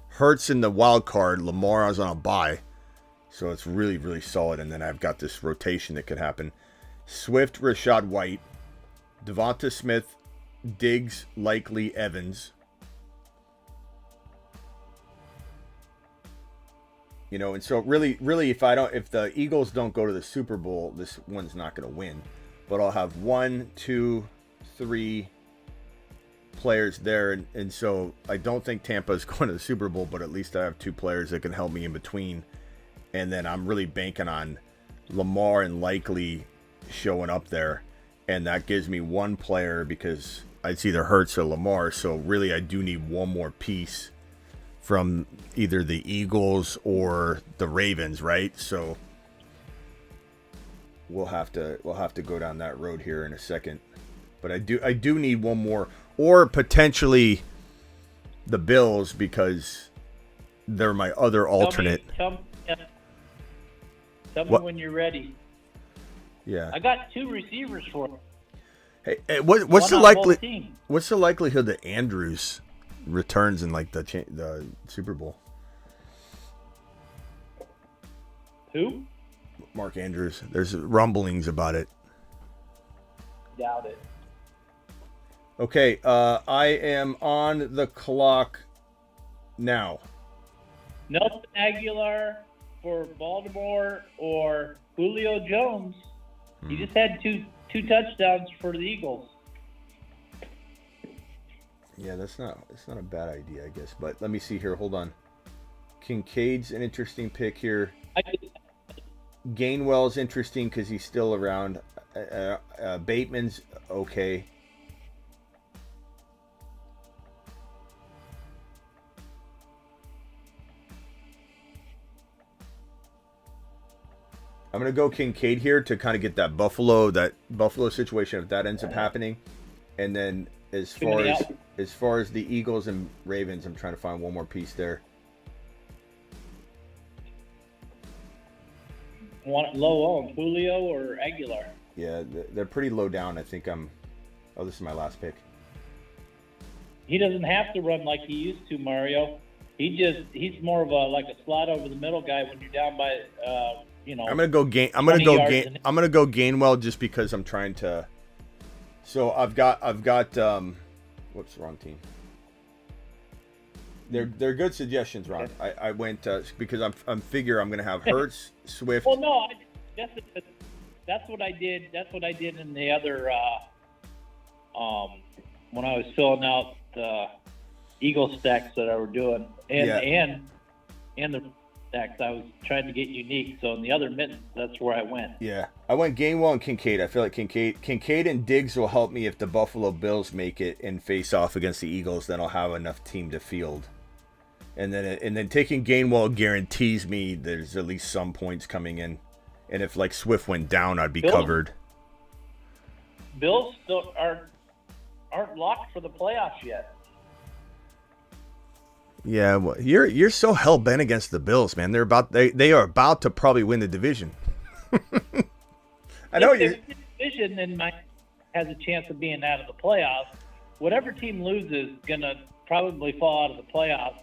Hurts in the wild card. Lamar is on a bye, so it's really, really solid. And then I've got this rotation that could happen. Swift, Rashad White, Devonta Smith, Diggs, likely Evans. And so really, if the Eagles don't go to the Super Bowl, this one's not going to win. But I'll have 1, 2, 3 players there. And so I don't think Tampa's going to the Super Bowl, but at least I have 2 players that can help me in between. And then I'm really banking on Lamar and likely showing up there. And that gives me 1 player because it's either Hurts or Lamar. So really I do need 1 more piece from either the Eagles or the Ravens, right? So we'll have to go down that road here in a second. But I do need one more, or potentially the Bills, because they're my other alternate. Tell me What? when you're ready. Yeah. I got 2 receivers for him. Hey, what's One the on both likely? teams. What's the likelihood that Andrews returns in like the Super Bowl? Who? Mark Andrews. There's rumblings about it. Doubt it. Okay, I am on the clock now. Nelson Aguilar for Baltimore or Julio Jones. He just had two touchdowns for the Eagles. Yeah, that's not a bad idea, I guess. But let me see here. Hold on. Kincaid's an interesting pick here. Gainwell's interesting because he's still around. Bateman's okay. I'm going to go Kincaid here to kind of get that Buffalo situation if that ends up happening. And then as far as the Eagles and Ravens, I'm trying to find one more piece there. Want low on Julio or Aguilar? Yeah, they're pretty low down. I think this is my last pick. He doesn't have to run like he used to, Mario. He's more of a slot over the middle guy when you're down by I'm gonna go Gainwell just because I'm trying to. So I've got whoops, wrong team. They're good suggestions, Ron. I went because I'm figure I'm gonna have Hurts, Swift. Well, no, that's what I did. That's what I did in the other when I was filling out the Eagle stacks that I were doing, and the stacks I was trying to get unique. So in the other mittens, that's where I went. Yeah, I went Gainwell and Kincaid. I feel like Kincaid and Diggs will help me if the Buffalo Bills make it and face off against the Eagles. Then I'll have enough team to field. And then taking Gainwell guarantees me there's at least some points coming in. And if like Swift went down, I'd be covered. Bills still aren't locked for the playoffs yet. Yeah, well, you're so hell bent against the Bills, man. They are about to probably win the division. I know you. Division then has a chance of being out of the playoffs. Whatever team loses is gonna probably fall out of the playoffs.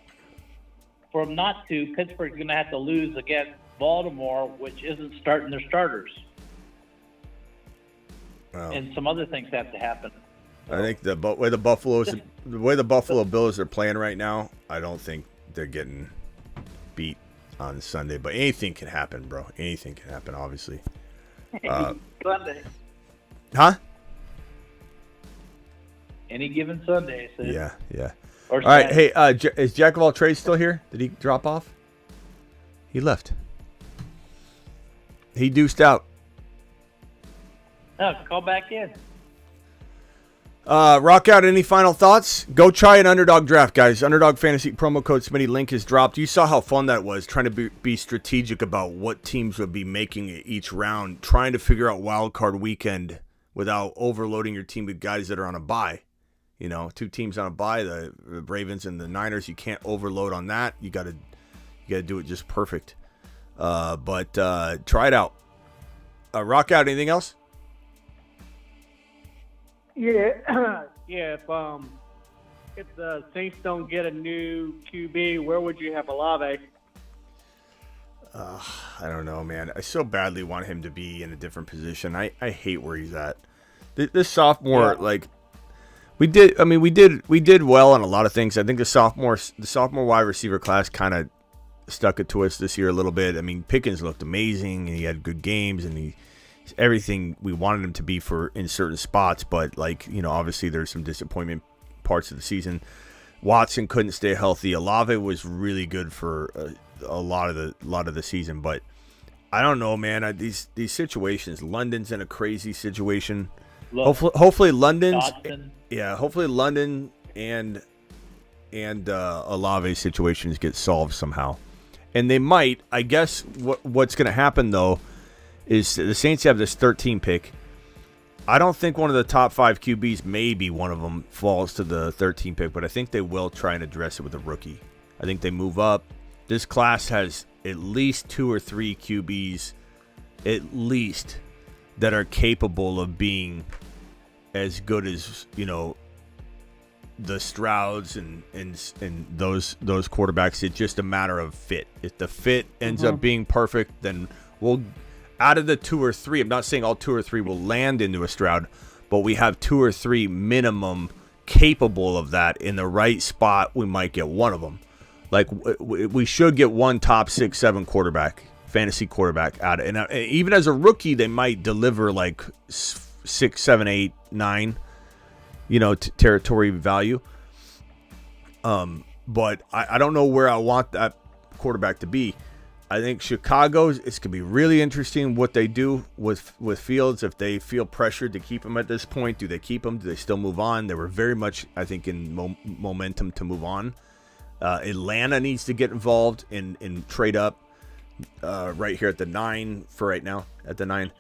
For them not to, Pittsburgh's gonna have to lose against Baltimore, which isn't starting their starters. Wow. And some other things have to happen. I think the way the Buffalo Bills are playing right now, I don't think they're getting beat on Sunday. But anything can happen, bro. Anything can happen, obviously. Sunday. Huh? Any given Sunday. So. Yeah. Or all right, hey, is Jack of all trades still here? Did he drop off? He left. He deuced out. No, call back in. Rock out. Any final thoughts? Go try an Underdog draft, guys. Underdog Fantasy promo code Smitty link is dropped. You saw how fun that was, trying to be strategic about what teams would be making each round, trying to figure out wild card weekend without overloading your team with guys that are on a bye. You know, 2 teams on a bye, the Ravens and the Niners. You can't overload on that. You got to do it just perfect. But try it out. Rock out. Anything else? Yeah, if the Saints don't get a new QB, where would you have Olave? I don't know, man. I so badly want him to be in a different position. I hate where he's at. This sophomore, we did well on a lot of things. I think the sophomore wide receiver class kind of stuck it to us this year a little bit. I mean, Pickens looked amazing, and he had good games, and he everything we wanted him to be in certain spots. But obviously there's some disappointment parts of the season. Watson couldn't stay healthy. Olave was really good for a lot of the season, but I don't know, man. These situations. London's in a crazy situation. Hopefully London and and Olave situations get solved somehow. And they might. I guess what's going to happen, though, is the Saints have this 13 pick. I don't think one of the top 5 QBs, maybe one of them, falls to the 13 pick, but I think they will try and address it with a rookie. I think they move up. This class has at least 2 or 3 QBs, at least, that are capable of being as good as, the Strouds and those quarterbacks. It's just a matter of fit. If the fit ends up being perfect, then we'll, out of the 2 or 3, I'm not saying all 2 or 3 will land into a Stroud, but we have 2 or 3 minimum capable of that. In the right spot, we might get one of them. Like, we should get one top 6, 7 quarterback, fantasy quarterback out of it. And even as a rookie, they might deliver like 6, 7, 8, 9, territory value. But I don't know where I want that quarterback to be. I think Chicago's, it's going to be really interesting what they do with Fields. If they feel pressured to keep him at this point, do they keep him? Do they still move on? They were very much, I think, in momentum to move on. Atlanta needs to get involved and trade up right here at the 9 for right now, at the 9.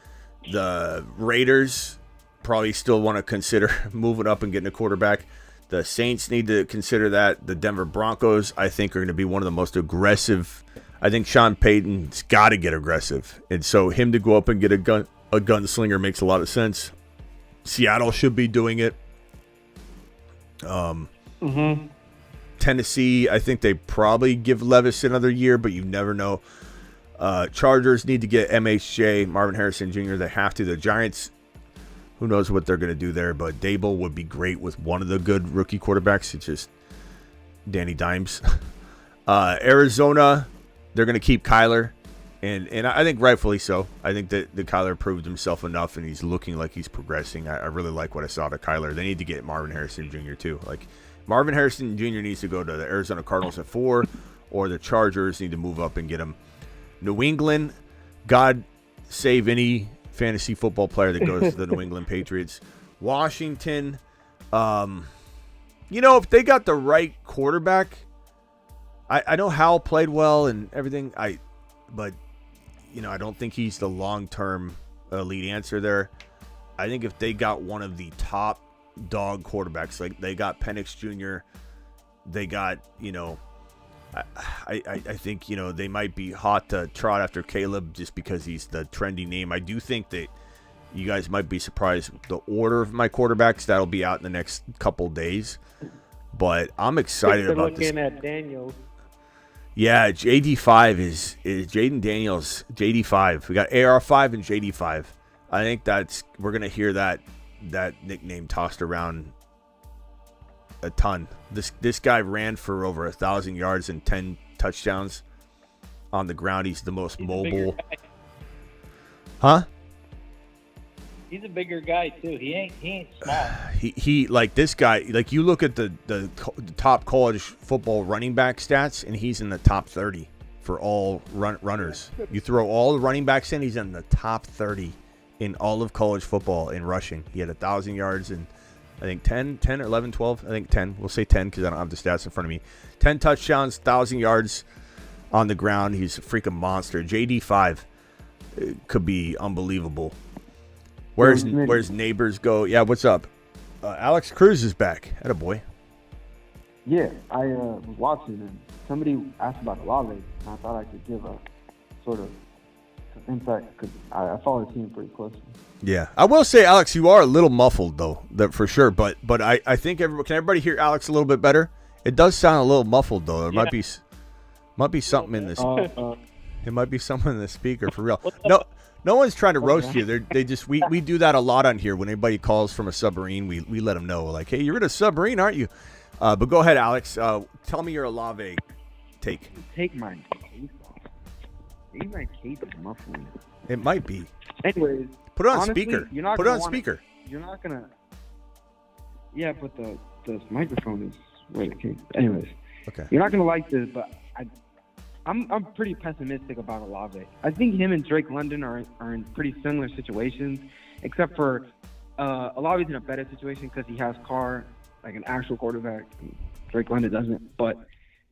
The Raiders probably still want to consider moving up and getting a quarterback. The Saints need to consider that. The Denver Broncos, I think, are going to be one of the most aggressive. I think Sean Payton's got to get aggressive. And so him to go up and get a gunslinger makes a lot of sense. Seattle should be doing it. Tennessee, I think they probably give Levis another year, but you never know. Chargers need to get MHJ, Marvin Harrison Jr. They have to. The Giants, who knows what they're going to do there, but Dable would be great with one of the good rookie quarterbacks. It's just Danny Dimes. Arizona, they're going to keep Kyler, and I think rightfully so. I think that Kyler proved himself enough, and he's looking like he's progressing. I really like what I saw to Kyler. They need to get Marvin Harrison Jr. too. Like, Marvin Harrison Jr. needs to go to the Arizona Cardinals at 4, or the Chargers need to move up and get him. New England, God save any fantasy football player that goes to the New England Patriots. Washington, if they got the right quarterback, I know Howell played well and everything, but I don't think he's the long-term lead answer there. I think if they got one of the top dog quarterbacks, like they got Penix Jr., they got, I think, they might be hot to trot after Caleb just because he's the trendy name. I do think that you guys might be surprised with the order of my quarterbacks. That'll be out in the next couple days. But I'm excited about this. Looking at Daniels. Yeah, JD5 is Jaden Daniels, JD5. We got AR5 and JD5. I think we're going to hear that nickname tossed around a ton. This guy ran for over 1,000 yards and 10 touchdowns on the ground. He's the most mobile. Huh? He's a bigger guy too. He ain't small. He like this guy. Like, you look at the top college football running back stats, and he's in the top 30 for all runners. You throw all the running backs in, he's in the top 30 in all of college football in rushing. He had 1,000 yards and I think 10 or 11, 12. I think 10. We'll say 10 because I don't have the stats in front of me. 10 touchdowns, 1,000 yards on the ground. He's a freaking monster. JD5 could be unbelievable. Where's Neighbors go? Yeah, what's up? Alex Cruz is back. Attaboy. Yeah, I was watching and somebody asked about Olave, and I thought I could give a sort of insight because I follow the team pretty closely. Yeah, I will say, Alex, you are a little muffled though, that for sure. But I think can everybody hear Alex a little bit better? It does sound a little muffled though. There might be something in this. It might be something in the speaker for real. No one's trying to roast you. They just we do that a lot on here. When anybody calls from a submarine, we let them know, like, hey, you're in a submarine, aren't you? But go ahead, Alex. Tell me your Olave take. Take my case off. Maybe my case is muffling. It might be. Anyways, put it on honestly, speaker. You're not put it on speaker. You're not gonna. Yeah, but the microphone is where the case. Anyways, okay. You're not gonna like this, but I'm pretty pessimistic about Olave. I think him and Drake London are in pretty similar situations, except for Olave's in a better situation because he has Carr. like an actual quarterback. Drake London doesn't. But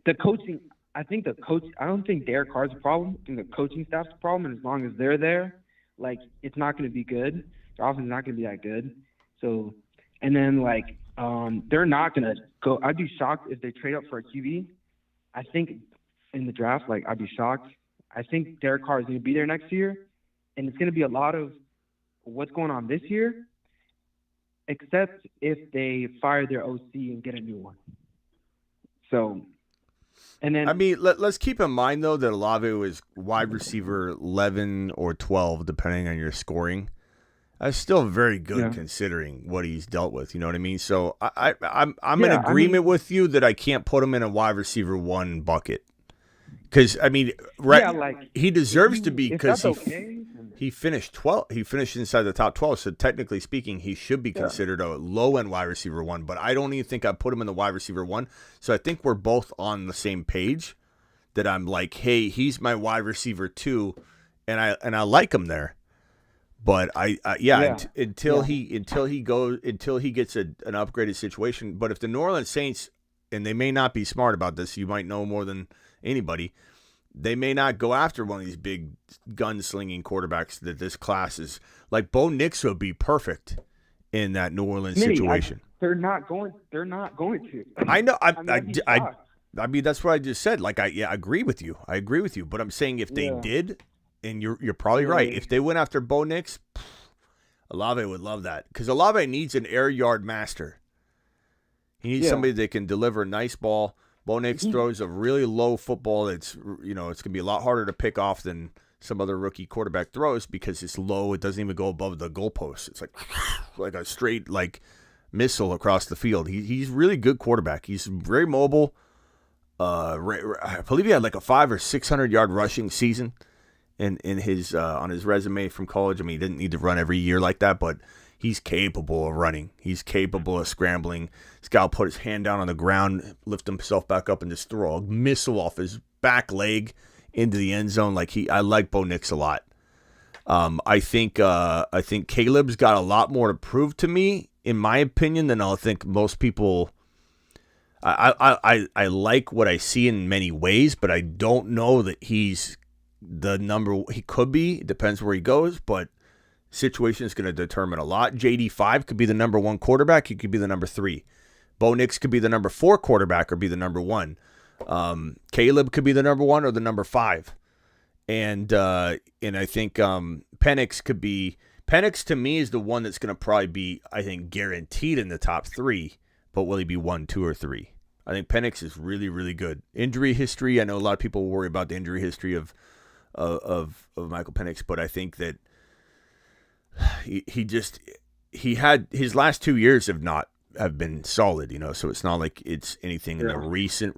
the coaching, I don't think Derek Carr's a problem. I think the coaching staff's a problem. And as long as they're there, like, it's not going to be good. The offense is not going to be that good. So, and then, like, they're not going to go. I'd be shocked if they trade up for a QB. I think in the draft, like, I'd be shocked. I think Derek Carr is going to be there next year. And it's going to be a lot of what's going on this year, except if they fire their OC and get a new one. So, and then, I mean, let's keep in mind, though, that Olave was wide receiver 11 or 12, depending on your scoring. That's still very good considering what he's dealt with. You know what I mean? So I'm in agreement with you that I can't put him in a wide receiver 1 bucket. Because, I mean, he deserves to be, because he finished 12. He finished inside the top 12. So technically speaking, he should be considered a low-end wide receiver 1. But I don't even think I put him in the wide receiver 1. So I think we're both on the same page that I'm like, hey, he's my wide receiver 2, and I like him there. But until he gets an upgraded situation. But if the New Orleans Saints, and they may not be smart about this, you might know more than anybody, they may not go after one of these big gunslinging quarterbacks that this class is. Like, Bo Nix would be perfect in that New Orleans situation. They're not going to. I know. I mean, that's what I just said. Like, I agree with you. But I'm saying if they did. And you're probably right. If they went after Bo Nix, Olave would love that. Because Olave needs an air yard master. He needs somebody that can deliver a nice ball. Bo Nix throws a really low football that's, it's going to be a lot harder to pick off than some other rookie quarterback throws because it's low. It doesn't even go above the goalpost. It's like a straight missile across the field. He's really good quarterback. He's very mobile. I believe he had like a 500 or 600 yard rushing season. In his on his resume from college. I mean, he didn't need to run every year like that, but he's capable of running. He's capable of scrambling. This guy will put his hand down on the ground, lift himself back up, and just throw a missile off his back leg into the end zone. I like Bo Nix a lot. I think Caleb's got a lot more to prove to me, in my opinion, than I think most people. I like what I see in many ways, but I don't know that he's the number. He could be. It depends where he goes, but situation is going to determine a lot. JD5 could be the number 1 quarterback. He could be the number 3. Bo Nix could be the number 4 quarterback or be the number 1. Caleb could be the number 1 or the number 5. And I think Penix could be. Penix to me is the one that's going to probably be, I think, guaranteed in the top 3. But will he be 1, 2, or 3? I think Penix is really, really good. Injury history. I know a lot of people worry about the injury history of Michael Penix, but I think that he had his last 2 years have been solid, so it's not like it's anything in the recent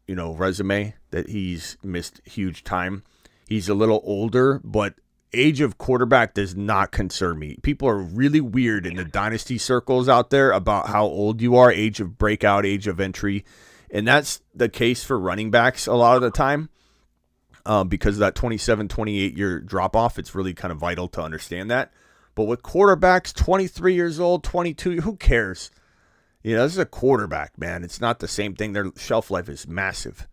resume that he's missed huge time. He's a little older, but age of quarterback does not concern me. People are really weird in the dynasty circles out there about how old you are, age of breakout, age of entry, and that's the case for running backs a lot of the time. Because of that 27, 28-year drop-off, it's really kind of vital to understand that. But with quarterbacks, 23 years old, 22, who cares? This is a quarterback, man. It's not the same thing. Their shelf life is massive.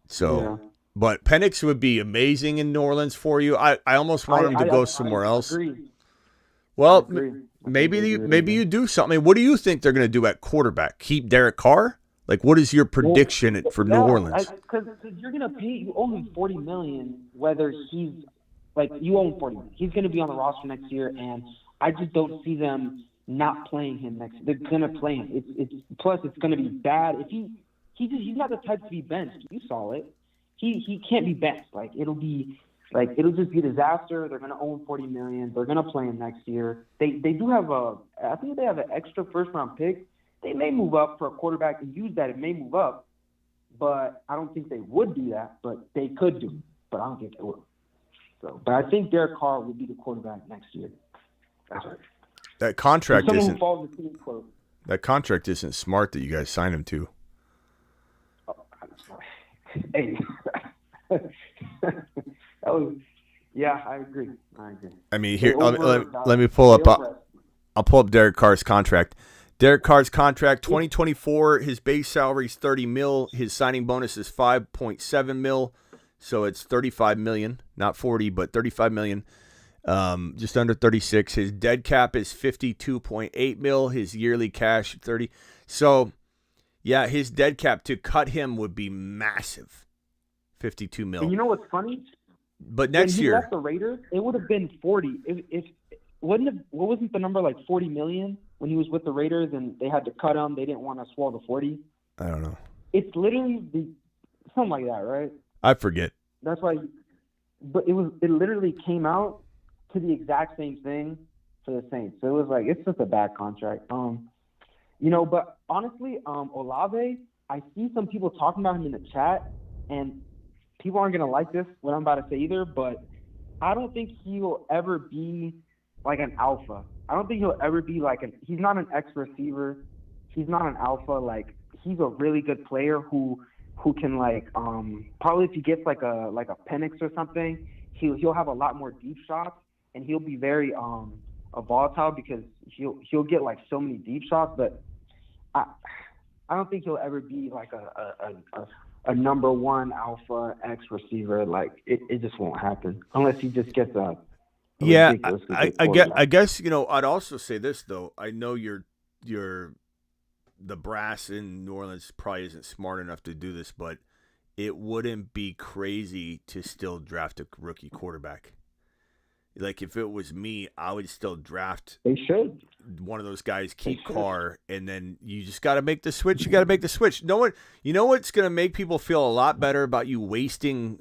So, but Penix would be amazing in New Orleans for you. I almost want him to go somewhere else. Well, maybe you do something. What do you think they're going to do at quarterback? Keep Derek Carr? Like, what is your prediction for New Orleans? Because you're gonna pay, you owe him $40 million, whether he's you owe him $40 million. He's gonna be on the roster next year, and I just don't see them not playing him next year. They're gonna play him. Plus it's gonna be bad if he's not the type to be benched. You saw it. He can't be benched. It'll just be a disaster. They're gonna owe him $40 million. They're gonna play him next year. They do have I think they have an extra first round pick. They may move up for a quarterback and use that. It may move up, but I don't think they would do that. But they could do, but I don't think they will. So, but I think Derek Carr will be the quarterback next year. That's right. That contract isn't smart that you guys signed him to. Hey, that was, I agree. I mean, here let me pull up. I'll pull up Derek Carr's contract. Derek Carr's contract, 2024, his base salary is $30 million. His signing bonus is $5.7 million. So it's $35 million, not 40, but $35 million. Just under 36. His dead cap is $52.8 million. His yearly cash, 30. So, yeah, his dead cap to cut him would be massive. $52 million. And you know what's funny? But next when he year, left the Raiders, it would have been 40. If wasn't the number like 40 million when he was with the Raiders and they had to cut him? They didn't want to swallow the 40. I don't know. It's literally something like that, right? I forget. That's why. But it literally came out to the exact same thing for the Saints. So it was like it's just a bad contract. But honestly, Olave, I see some people talking about him in the chat, and people aren't gonna like this what I'm about to say either. But I don't think he'll ever be like an alpha. I don't think he'll ever be like he's not an X receiver. He's not an alpha. Like he's a really good player who can probably if he gets like a Penix or something, he'll have a lot more deep shots and he'll be very volatile because he'll get like so many deep shots. But I don't think he'll ever be like a number one alpha X receiver. Like it just won't happen unless he just gets a yeah. I guess I'd also say this though. I know you're the brass in New Orleans probably isn't smart enough to do this, but it wouldn't be crazy to still draft a rookie quarterback. Like if it was me, I would still draft. They should. One of those guys, keep Carr, and then you just got to make the switch. You got to make the switch. No one, you know what's going to make people feel a lot better about you wasting.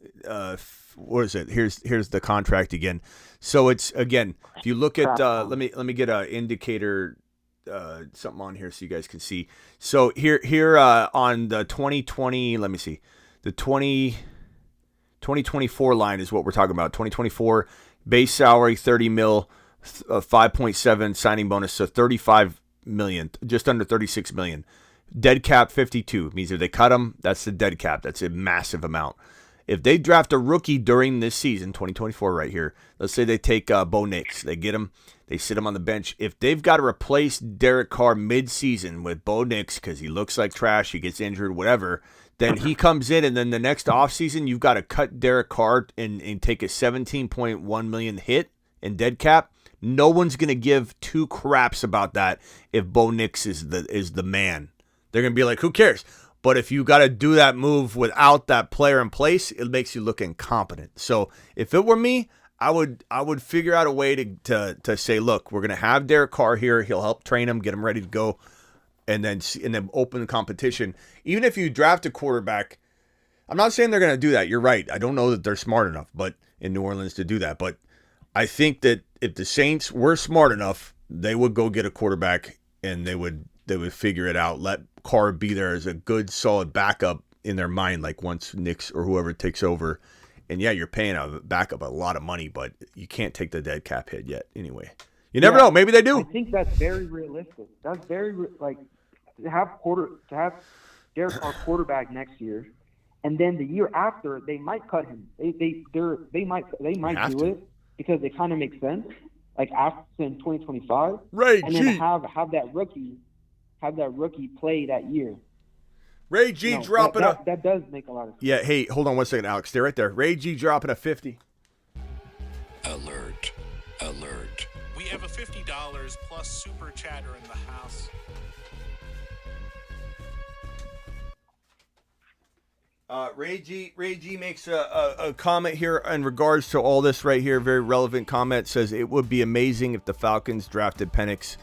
What is it? Here's the contract again. So it's again. If you look at, let me get an indicator, something on here so you guys can see. So here on the 2020, let me see, the 2024 line is what we're talking about. 2024 base salary $30 million. 5.7 signing bonus, so $35 million, just under $36 million. Dead cap 52 means if they cut him, that's the dead cap. That's a massive amount. If they draft a rookie during this season, 2024 right here, let's say they take Bo Nix, they get him, they sit him on the bench. If they've got to replace Derek Carr mid-season with Bo Nix because he looks like trash, he gets injured, whatever, then he comes in, and then the next offseason, you've got to cut Derek Carr and take a $17.1 million hit in dead cap. No one's going to give two craps about that if Bo Nix is the man. They're going to be like, who cares? But if you got to do that move without that player in place, it makes you look incompetent. So if it were me, I would figure out a way to say, look, we're going to have Derek Carr here. He'll help train him, get him ready to go, and then open the competition. Even if you draft a quarterback, I'm not saying they're going to do that. You're right. I don't know that they're smart enough, but in New Orleans to do that. But I think that if the Saints were smart enough, they would go get a quarterback and they would figure it out. Let Carr be there as a good, solid backup in their mind, like once Knicks or whoever takes over. And yeah, you're paying a backup a lot of money, but you can't take the dead cap hit yet. Anyway, you never know. Maybe they do. I think that's very realistic. That's very to have Derek Carr quarterback next year, and then the year after they might cut him. They might do it. Because it kind of makes sense, like after in 2025, Ray and G. then have that rookie play that year. Ray G dropping that does make a lot of sense. Yeah, hey, hold on one second, Alex. Stay right there. Ray G dropping a 50. Alert. We have a $50 plus super chatter in the house. Ray G makes a comment here in regards to all this right here. Very relevant comment. Says it would be amazing if the Falcons drafted Penix.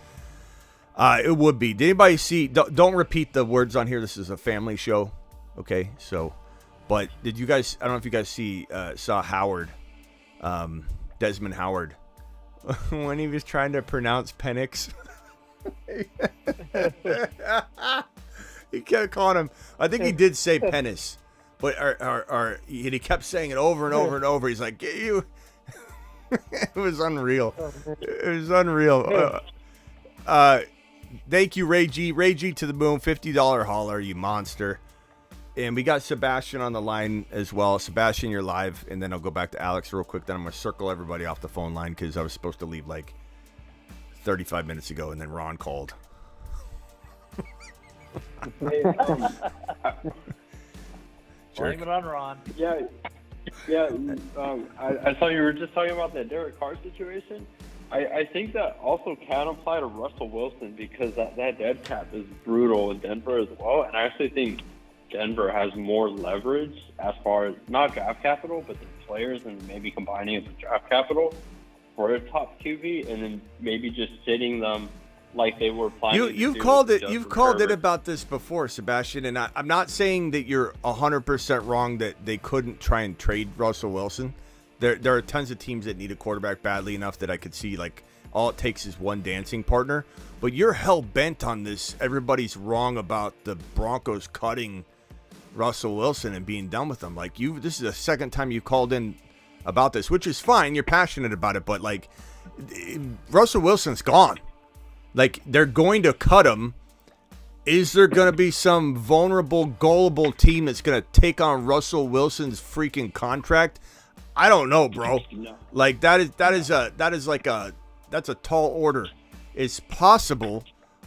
It would be. Did anybody see? Don't repeat the words on here. This is a family show. Okay, so, but did you guys? I don't know if you guys saw Howard, Desmond Howard, when he was trying to pronounce Penix. He kept calling him. I think he did say penis. But he kept saying it over and over and over. He's like, "Get you." It was unreal. It was unreal. Thank you, Ray G. Ray G to the moon. $50 holler, you monster. And we got Sebastian on the line as well. Sebastian, you're live. And then I'll go back to Alex real quick. Then I'm going to circle everybody off the phone line because I was supposed to leave like 35 minutes ago, and then Ron called. Blame it on Ron. Yeah. I saw you were just talking about that Derek Carr situation. I think that also can apply to Russell Wilson because that dead cap is brutal in Denver as well. And I actually think Denver has more leverage as far as not draft capital, but the players and maybe combining it with draft capital for a top QB and then maybe just sitting them like they were planning. You've called it about this before, Sebastian, and I'm not saying that you're 100% wrong that they couldn't try and trade Russell Wilson. There are tons of teams that need a quarterback badly enough that I could see like all it takes is one dancing partner. But you're hell bent on this. Everybody's wrong about the Broncos cutting Russell Wilson and being done with him. Like this is the second time you called in about this, which is fine. You're passionate about it, but like Russell Wilson's gone. Like they're going to cut him. Is there going to be some vulnerable, gullible team that's going to take on Russell Wilson's freaking contract? I don't know, bro. Like that's a tall order. It's possible,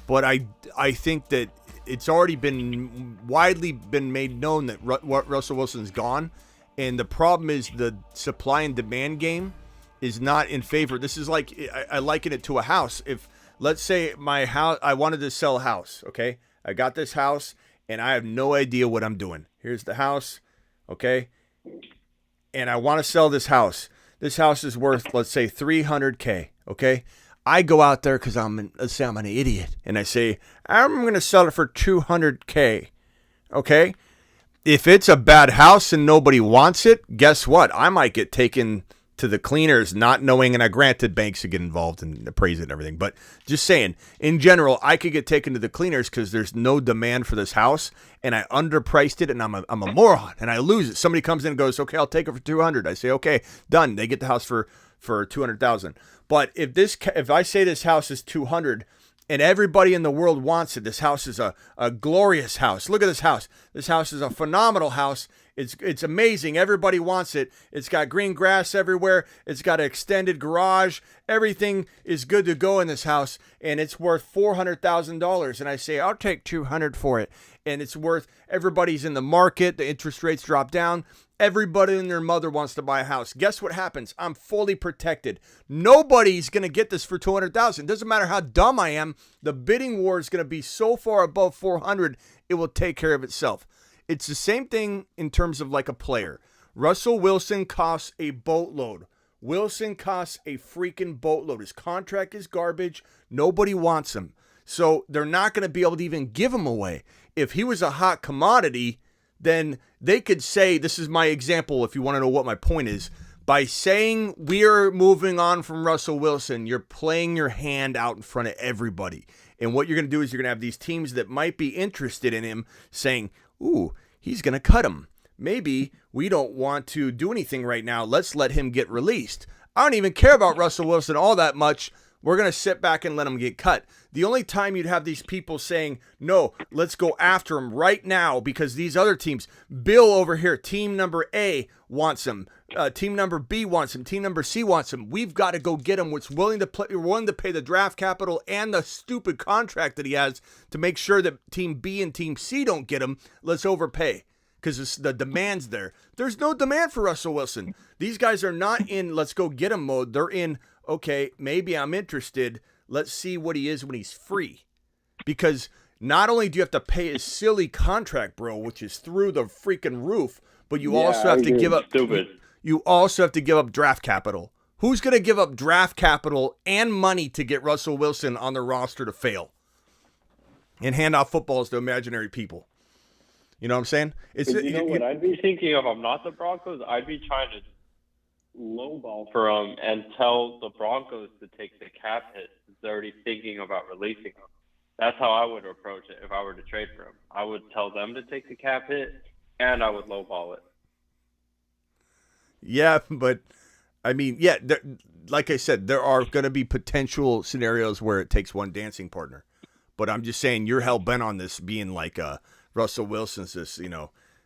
but I think that it's already been widely been made known that Russell Wilson's gone, and the problem is the supply and demand game is not in favor. This is like I liken it to a house. If let's say my house, I wanted to sell a house. Okay, I got this house and I have no idea what I'm doing. Here's the house. Okay. And I want to sell this house. This house is worth, let's say, $300K. Okay, I go out there because let's say I'm an idiot, and I say I'm going to sell it for $200K. Okay, if it's a bad house and nobody wants it, guess what? I might get taken to the cleaners, not knowing. And I granted banks to get involved and appraise it and everything, but just saying, in general, I could get taken to the cleaners because there's no demand for this house, and I underpriced it, and I'm a moron, and I lose it. Somebody comes in and goes, okay, I'll take it for $200. I say, okay, done. They get the house for $200,000. But if I say this house is $200, and everybody in the world wants it, this house is a glorious house. Look at this house. This house is a phenomenal house. It's amazing. Everybody wants it. It's got green grass everywhere. It's got an extended garage. Everything is good to go in this house, and it's worth $400,000. And I say, I'll take $200 for it. And it's worth, everybody's in the market. The interest rates drop down. Everybody and their mother wants to buy a house. Guess what happens? I'm fully protected. Nobody's going to get this for $200,000. Doesn't matter how dumb I am. The bidding war is going to be so far above $400, it will take care of itself. It's the same thing in terms of like a player. Russell Wilson costs a boatload. Wilson costs a freaking boatload. His contract is garbage. Nobody wants him. So they're not going to be able to even give him away. If he was a hot commodity, then they could say, this is my example if you want to know what my point is. By saying we're moving on from Russell Wilson, you're playing your hand out in front of everybody. And what you're going to do is you're going to have these teams that might be interested in him saying, ooh, he's going to cut him. Maybe we don't want to do anything right now. Let's let him get released. I don't even care about Russell Wilson all that much. We're going to sit back and let him get cut. The only time you'd have these people saying, no, let's go after him right now because these other teams, Bill over here, team number A wants him. Team number B wants him. Team number C wants him. We've got to go get him. We're willing to pay the draft capital and the stupid contract that he has to make sure that team B and team C don't get him. Let's overpay because the demand's there. There's no demand for Russell Wilson. These guys are not in let's go get him mode. They're in, okay, maybe I'm interested. Let's see what he is when he's free. Because not only do you have to pay his silly contract, bro, which is through the freaking roof, but you also have to give up You also have to give up draft capital. Who's going to give up draft capital and money to get Russell Wilson on the roster to fail and hand off footballs to imaginary people? You know what I'm saying? What I'd be thinking if I'm not the Broncos, I'd be trying to lowball for him and tell the Broncos to take the cap hit. They're already thinking about releasing him. That's how I would approach it if I were to trade for him. I would tell them to take the cap hit, and I would lowball it. Yeah, but I mean, yeah, like I said, there are going to be potential scenarios where it takes one dancing partner. But I'm just saying you're hell-bent on this being like Russell Wilson's this,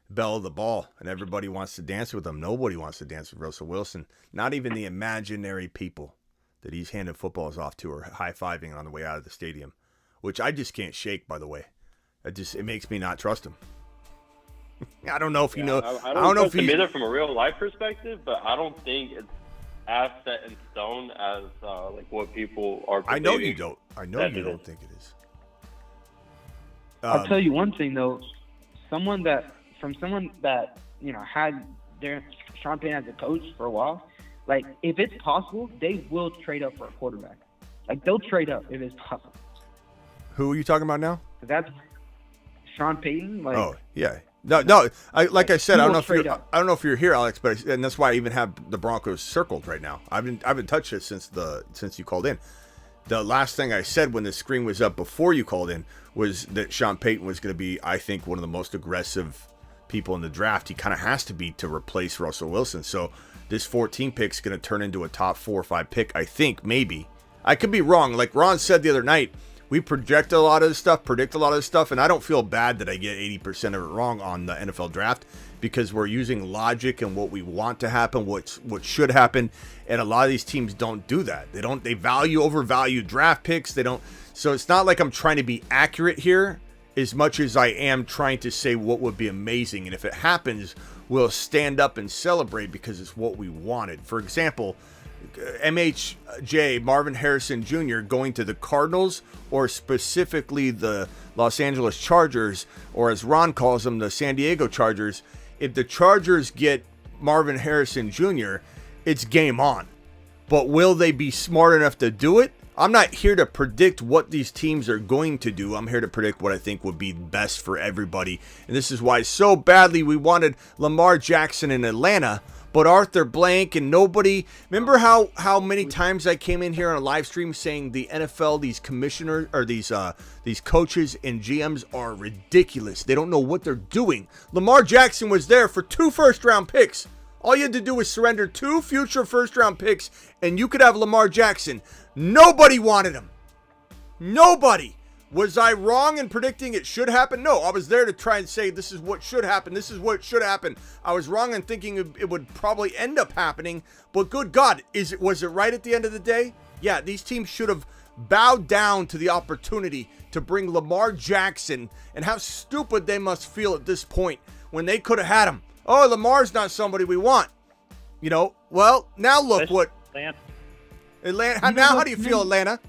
belle of the ball, and everybody wants to dance with him. Nobody wants to dance with Russell Wilson, not even the imaginary people. that he's handing footballs off to or high-fiving on the way out of the stadium, which I just can't shake, by the way. It makes me not trust him. I don't know if you know. I don't know if he's either from a real life perspective, but I don't think it's as set in stone as like what people are. I know you don't. I know you don't think it is. I'll tell you one thing though. Someone that had Sean Payton as a coach for a while. Like, if it's possible, they will trade up for a quarterback. Like, they'll trade up if it's possible. Who are you talking about now? That's Sean Payton. Like, oh yeah, no. Like I said, I don't know if you're here, Alex, but and that's why I even have the Broncos circled right now. I haven't touched it since you called in. The last thing I said when the screen was up before you called in was that Sean Payton was going to be, I think, one of the most aggressive people in the draft. He kind of has to be to replace Russell Wilson. So this 14 pick is going to turn into a top 4 or 5 pick, I think, maybe. I could be wrong. Like Ron said the other night, we predict a lot of this stuff, and I don't feel bad that I get 80% of it wrong on the NFL draft because we're using logic and what we want to happen, what should happen, and a lot of these teams don't do that. They overvalue draft picks. They don't. So it's not like I'm trying to be accurate here as much as I am trying to say what would be amazing, and if it happens, we'll stand up and celebrate because it's what we wanted. For example, MHJ, Marvin Harrison Jr., going to the Cardinals, or specifically the Los Angeles Chargers, or as Ron calls them, the San Diego Chargers. If the Chargers get Marvin Harrison Jr., it's game on. But will they be smart enough to do it? I'm not here to predict what these teams are going to do. I'm here to predict what I think would be best for everybody. And this is why so badly we wanted Lamar Jackson in Atlanta, but Arthur Blank and nobody. Remember how many times I came in here on a live stream saying the NFL, these commissioners or these coaches and GMs are ridiculous. They don't know what they're doing. Lamar Jackson was there for 2 first-round picks. All you had to do was surrender 2 future first-round picks, and you could have Lamar Jackson. Nobody wanted him. Nobody. Was I wrong in predicting it should happen? No, I was there to try and say this is what should happen. This is what should happen. I was wrong in thinking it would probably end up happening. But good God, was it right at the end of the day? Yeah, these teams should have bowed down to the opportunity to bring Lamar Jackson, and how stupid they must feel at this point when they could have had him. Oh, Lamar's not somebody we want. Well, now look what Atlanta. Now, how do you feel, Atlanta?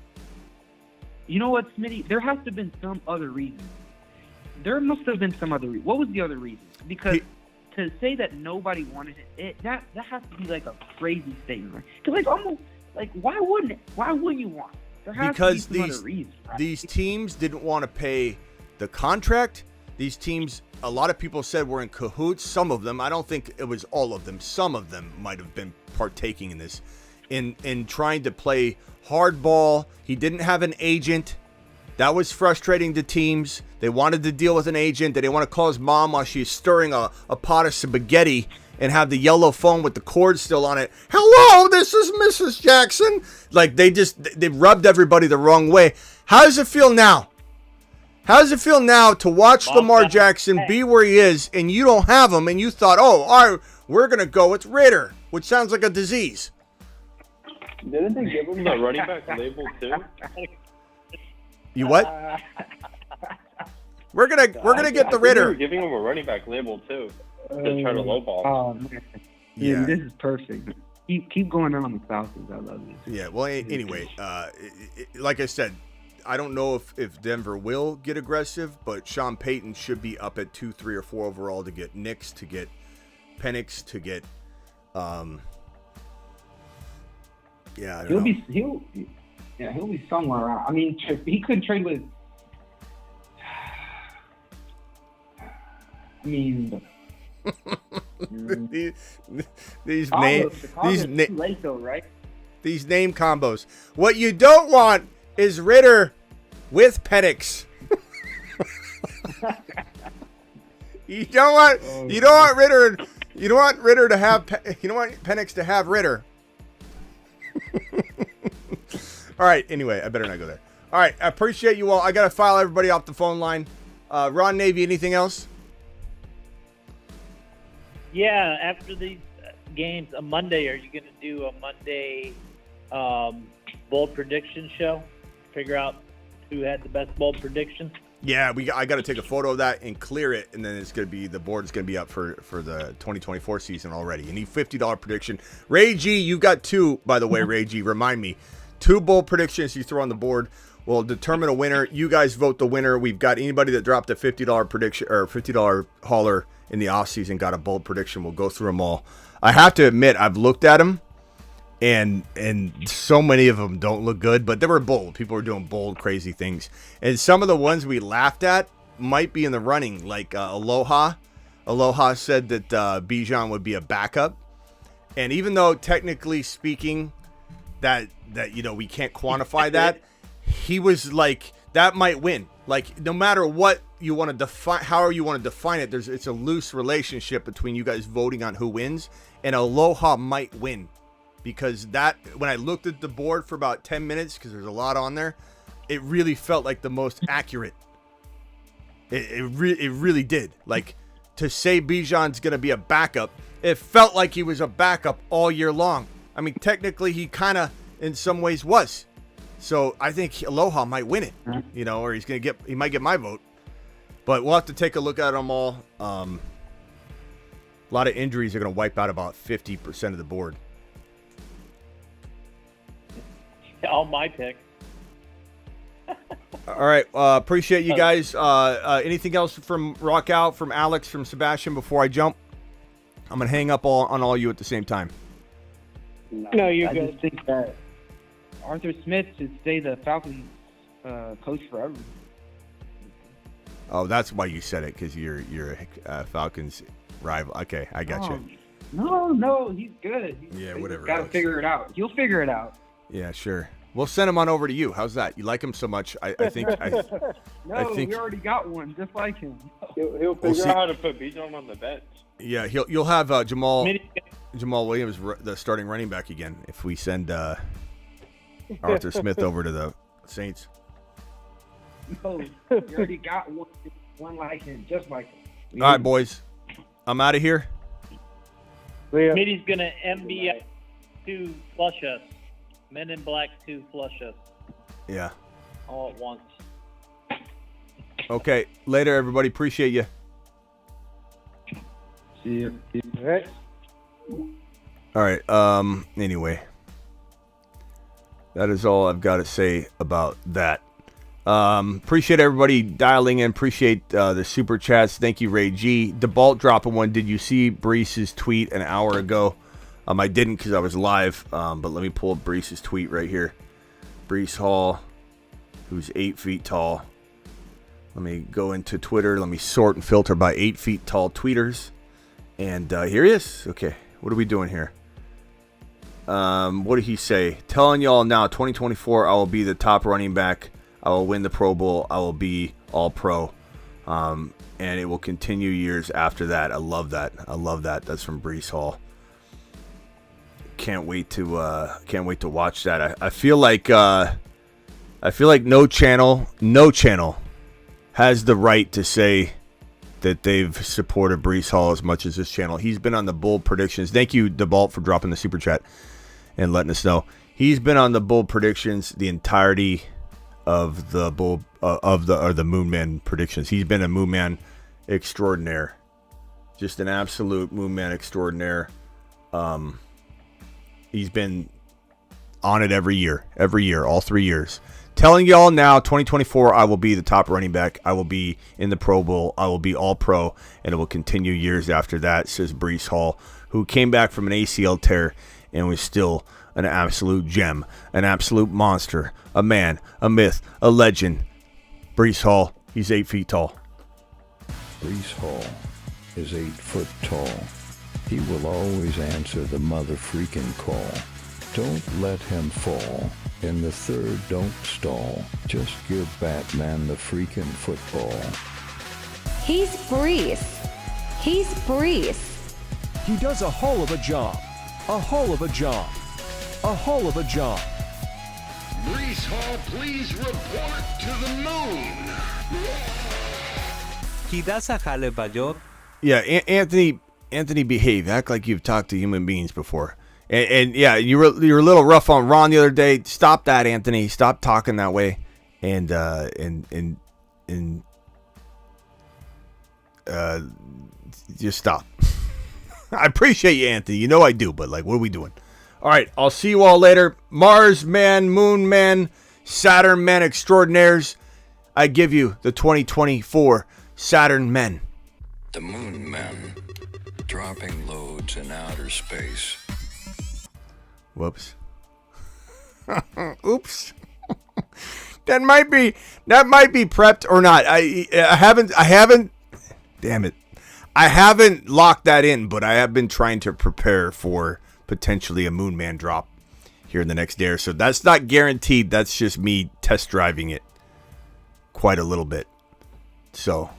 You know what, Smitty? There has to have been some other reason. There must have been some other reason. What was the other reason? Because to say that nobody wanted it, that has to be like a crazy statement, right? Because almost why wouldn't it? Why wouldn't you want it? There has because to be some other reason, right? These teams didn't want to pay the contract. These teams, a lot of people said were in cahoots. Some of them, I don't think it was all of them. Some of them might have been partaking in this, in trying to play hardball. He didn't have an agent. That was frustrating to teams. They wanted to deal with an agent. They didn't want to call his mom while she's stirring a pot of spaghetti and have the yellow phone with the cord still on it. Hello, this is Mrs. Jackson. Like they rubbed everybody the wrong way. How does it feel now? How does it feel now to watch Lamar Jackson be where he is and you don't have him and you thought, oh, all right, we're going to go with Ritter, which sounds like a disease. Didn't they give him the running back label too? You what? We're gonna get the Ritter. They were giving him a running back label too to try to lowball. Oh man, yeah, this is perfect. Keep going on the Falcons. I love this. Yeah. Well, anyway, like I said, I don't know if Denver will get aggressive, but Sean Payton should be up at 2, 3, or 4 overall to get Nix, to get Penix, to get yeah, I don't know. He'll be somewhere around. I mean, he could trade with. I mean, these name combos. What you don't want is Ritter with Penix. You don't want Ritter. You don't want Ritter to have. You don't want Penix to have Ritter. All right. Anyway, I better not go there. All right. I appreciate you all. I gotta file everybody off the phone line. Ron Navy, anything else? Yeah. After these games, a Monday, are you gonna do a Monday bold prediction show? Figure out who had the best bold prediction? Yeah, I got to take a photo of that and clear it, and then it's going to be, the board is going to be up for the 2024 season already. You need $50 prediction. Ray G, you got 2, by the way, Ray G. Remind me. 2 bold predictions you throw on the board will determine a winner. You guys vote the winner. We've got anybody that dropped a $50 prediction or $50 hauler in the offseason got a bold prediction. We'll go through them all. I have to admit, I've looked at them, and so many of them don't look good, but they were bold. People were doing bold, crazy things. And some of the ones we laughed at might be in the running, like Aloha. Aloha said that Bijan would be a backup. And even though technically speaking that we can't quantify that, he was like, that might win. Like, no matter what you want to define, however you want to define it, it's a loose relationship between you guys voting on who wins, and Aloha might win. Because that, when I looked at the board for about 10 minutes, because there's a lot on there, it really felt like the most accurate. It really did. Like, to say Bijan's going to be a backup, it felt like he was a backup all year long. I mean, technically, he kind of, in some ways, was. So I think Aloha might win it, or he might get my vote. But we'll have to take a look at them all. A lot of injuries are going to wipe out about 50% of the board. All my picks. All right. Appreciate you guys. Anything else from Rock Out, from Alex, from Sebastian before I jump? I'm going to hang up on all you at the same time. No, you're good. I just think that Arthur Smith should stay the Falcons coach forever. Oh, that's why you said it, because you're a Falcons rival. Okay, I got you. No, he's good. Whatever. Got to figure it out. He'll figure it out. Yeah, sure. We'll send him on over to you. How's that? You like him so much. I think. We already got one just like him. He'll figure out how to put Bijan on the bench. Yeah, you'll have Jamal Williams, the starting running back again, if we send Arthur Smith over to the Saints. No, you already got one like him, just like him. All right, boys. I'm out of here. Smitty's going to MBI to flush us. Men in Black 2 flush us. Yeah. All at once. Okay. Later, everybody. Appreciate you. See you. All right. Anyway. That is all I've got to say about that. Appreciate everybody dialing in. Appreciate the super chats. Thank you, Ray G. DeBalt dropping one. Did you see Brees's tweet an hour ago? I didn't because I was live, but let me pull up Brees's tweet right here. Brees Hall, who's 8 feet tall. Let me go into Twitter. Let me sort and filter by 8 feet tall tweeters. And here he is. Okay, what are we doing here? What did he say? Telling y'all now, 2024, I will be the top running back. I will win the Pro Bowl. I will be all pro. And it will continue years after that. I love that. That's from Brees Hall. Can't wait to watch that. I feel like no channel has the right to say that they've supported Brees Hall as much as this channel. He's been on the bold predictions. Thank you, DeBalt, for dropping the super chat and letting us know. He's been on the bold predictions the entirety of the the Moon Man predictions. He's been a Moon Man extraordinaire, just an absolute Moon Man extraordinaire. He's been on it every year, all 3 years. Telling y'all now, 2024, I will be the top running back. I will be in the Pro Bowl. I will be all pro, and it will continue years after that, says Brees Hall, who came back from an ACL tear and was still an absolute gem, an absolute monster, a man, a myth, a legend. Brees Hall, he's 8 feet tall. Brees Hall is 8 foot tall. He will always answer the mother freaking call. Don't let him fall. In the third, don't stall. Just give Batman the freaking football. He's Brees. He does a hell of a job. A hell of a job. A hell of a job. Brees Hall, please report to the moon. He does a hell of a job. Yeah, Anthony, behave. Act like you've talked to human beings before. And yeah, you were a little rough on Ron the other day. Stop that, Anthony. Stop talking that way. And just stop. I appreciate you, Anthony. You know I do, but like, what are we doing? All right, I'll see you all later. Mars man, Moon man, Saturn man extraordinaires. I give you the 2024 Saturn men. The Moon Men, dropping loads in outer space. Whoops. Oops. That might be prepped or not. I haven't. Damn it. I haven't locked that in, but I have been trying to prepare for potentially a Moon Man drop here in the next day or so. That's not guaranteed. That's just me test driving it quite a little bit. So.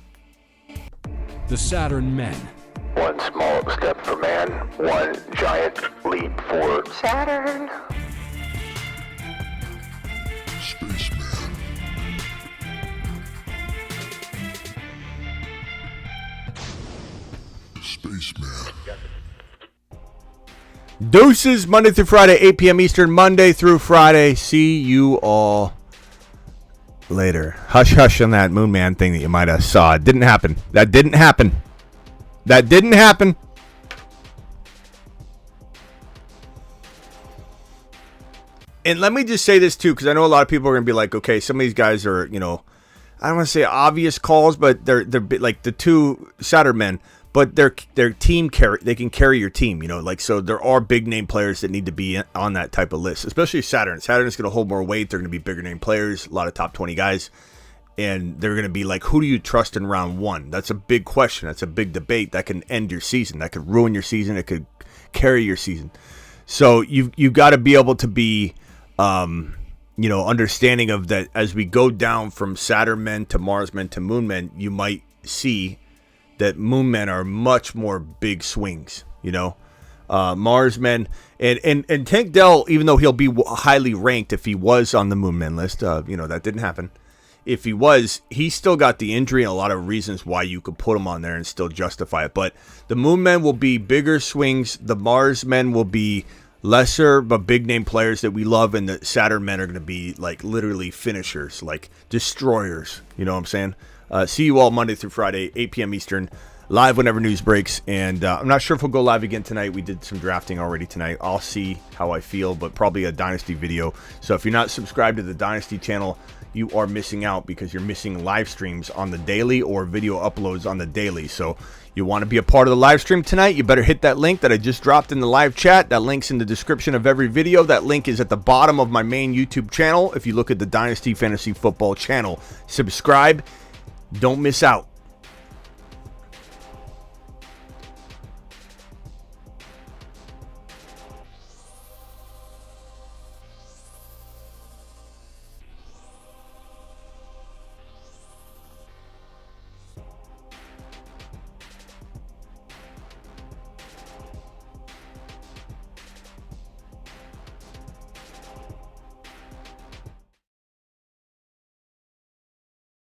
The Saturn men. One small step for man, one giant leap for Saturn. Spaceman. Spaceman. Deuces, Monday through Friday, 8 p.m. Eastern, Monday through Friday. See you all later. Hush, hush on that Moon Man thing that you might have saw. It didn't happen. That didn't happen. That didn't happen. And let me just say this too, because I know a lot of people are going to be like, okay, some of these guys are, you know, I don't want to say obvious calls, but they're like the two Saturn men, but their team carry, they can carry your team, you know, like, so there are big name players that need to be on that type of list, especially Saturn. Saturn is going to hold more weight. They're going to be bigger name players, a lot of top 20 guys. And they're going to be like, who do you trust in round one? That's a big question. That's a big debate. That can end your season. That could ruin your season. It could carry your season. So you've got to be able to be, you know, understanding of that as we go down from Saturn men to Mars men to Moon men, you might see that Moon men are much more big swings, you know. Mars men and Tank Dell, even though he'll be highly ranked if he was on the Moon men list, you know, that didn't happen. If he was, he still got the injury and a lot of reasons why you could put him on there and still justify it. But the Moon men will be bigger swings. The Mars men will be lesser but big name players that we love. And the Saturn men are going to be like literally finishers, like destroyers. You know what I'm saying? See you all Monday through Friday, 8 p.m. Eastern, live whenever news breaks. And I'm not sure if we'll go live again tonight. We did some drafting already tonight. I'll see how I feel, but probably a Dynasty video. So if you're not subscribed to the Dynasty channel, you are missing out because you're missing live streams on the daily or video uploads on the daily. So you want to be a part of the live stream tonight, you better hit that link that I just dropped in the live chat. That link's in the description of every video. That link is at the bottom of my main YouTube channel. If you look at the Dynasty Fantasy Football channel, subscribe. Don't miss out.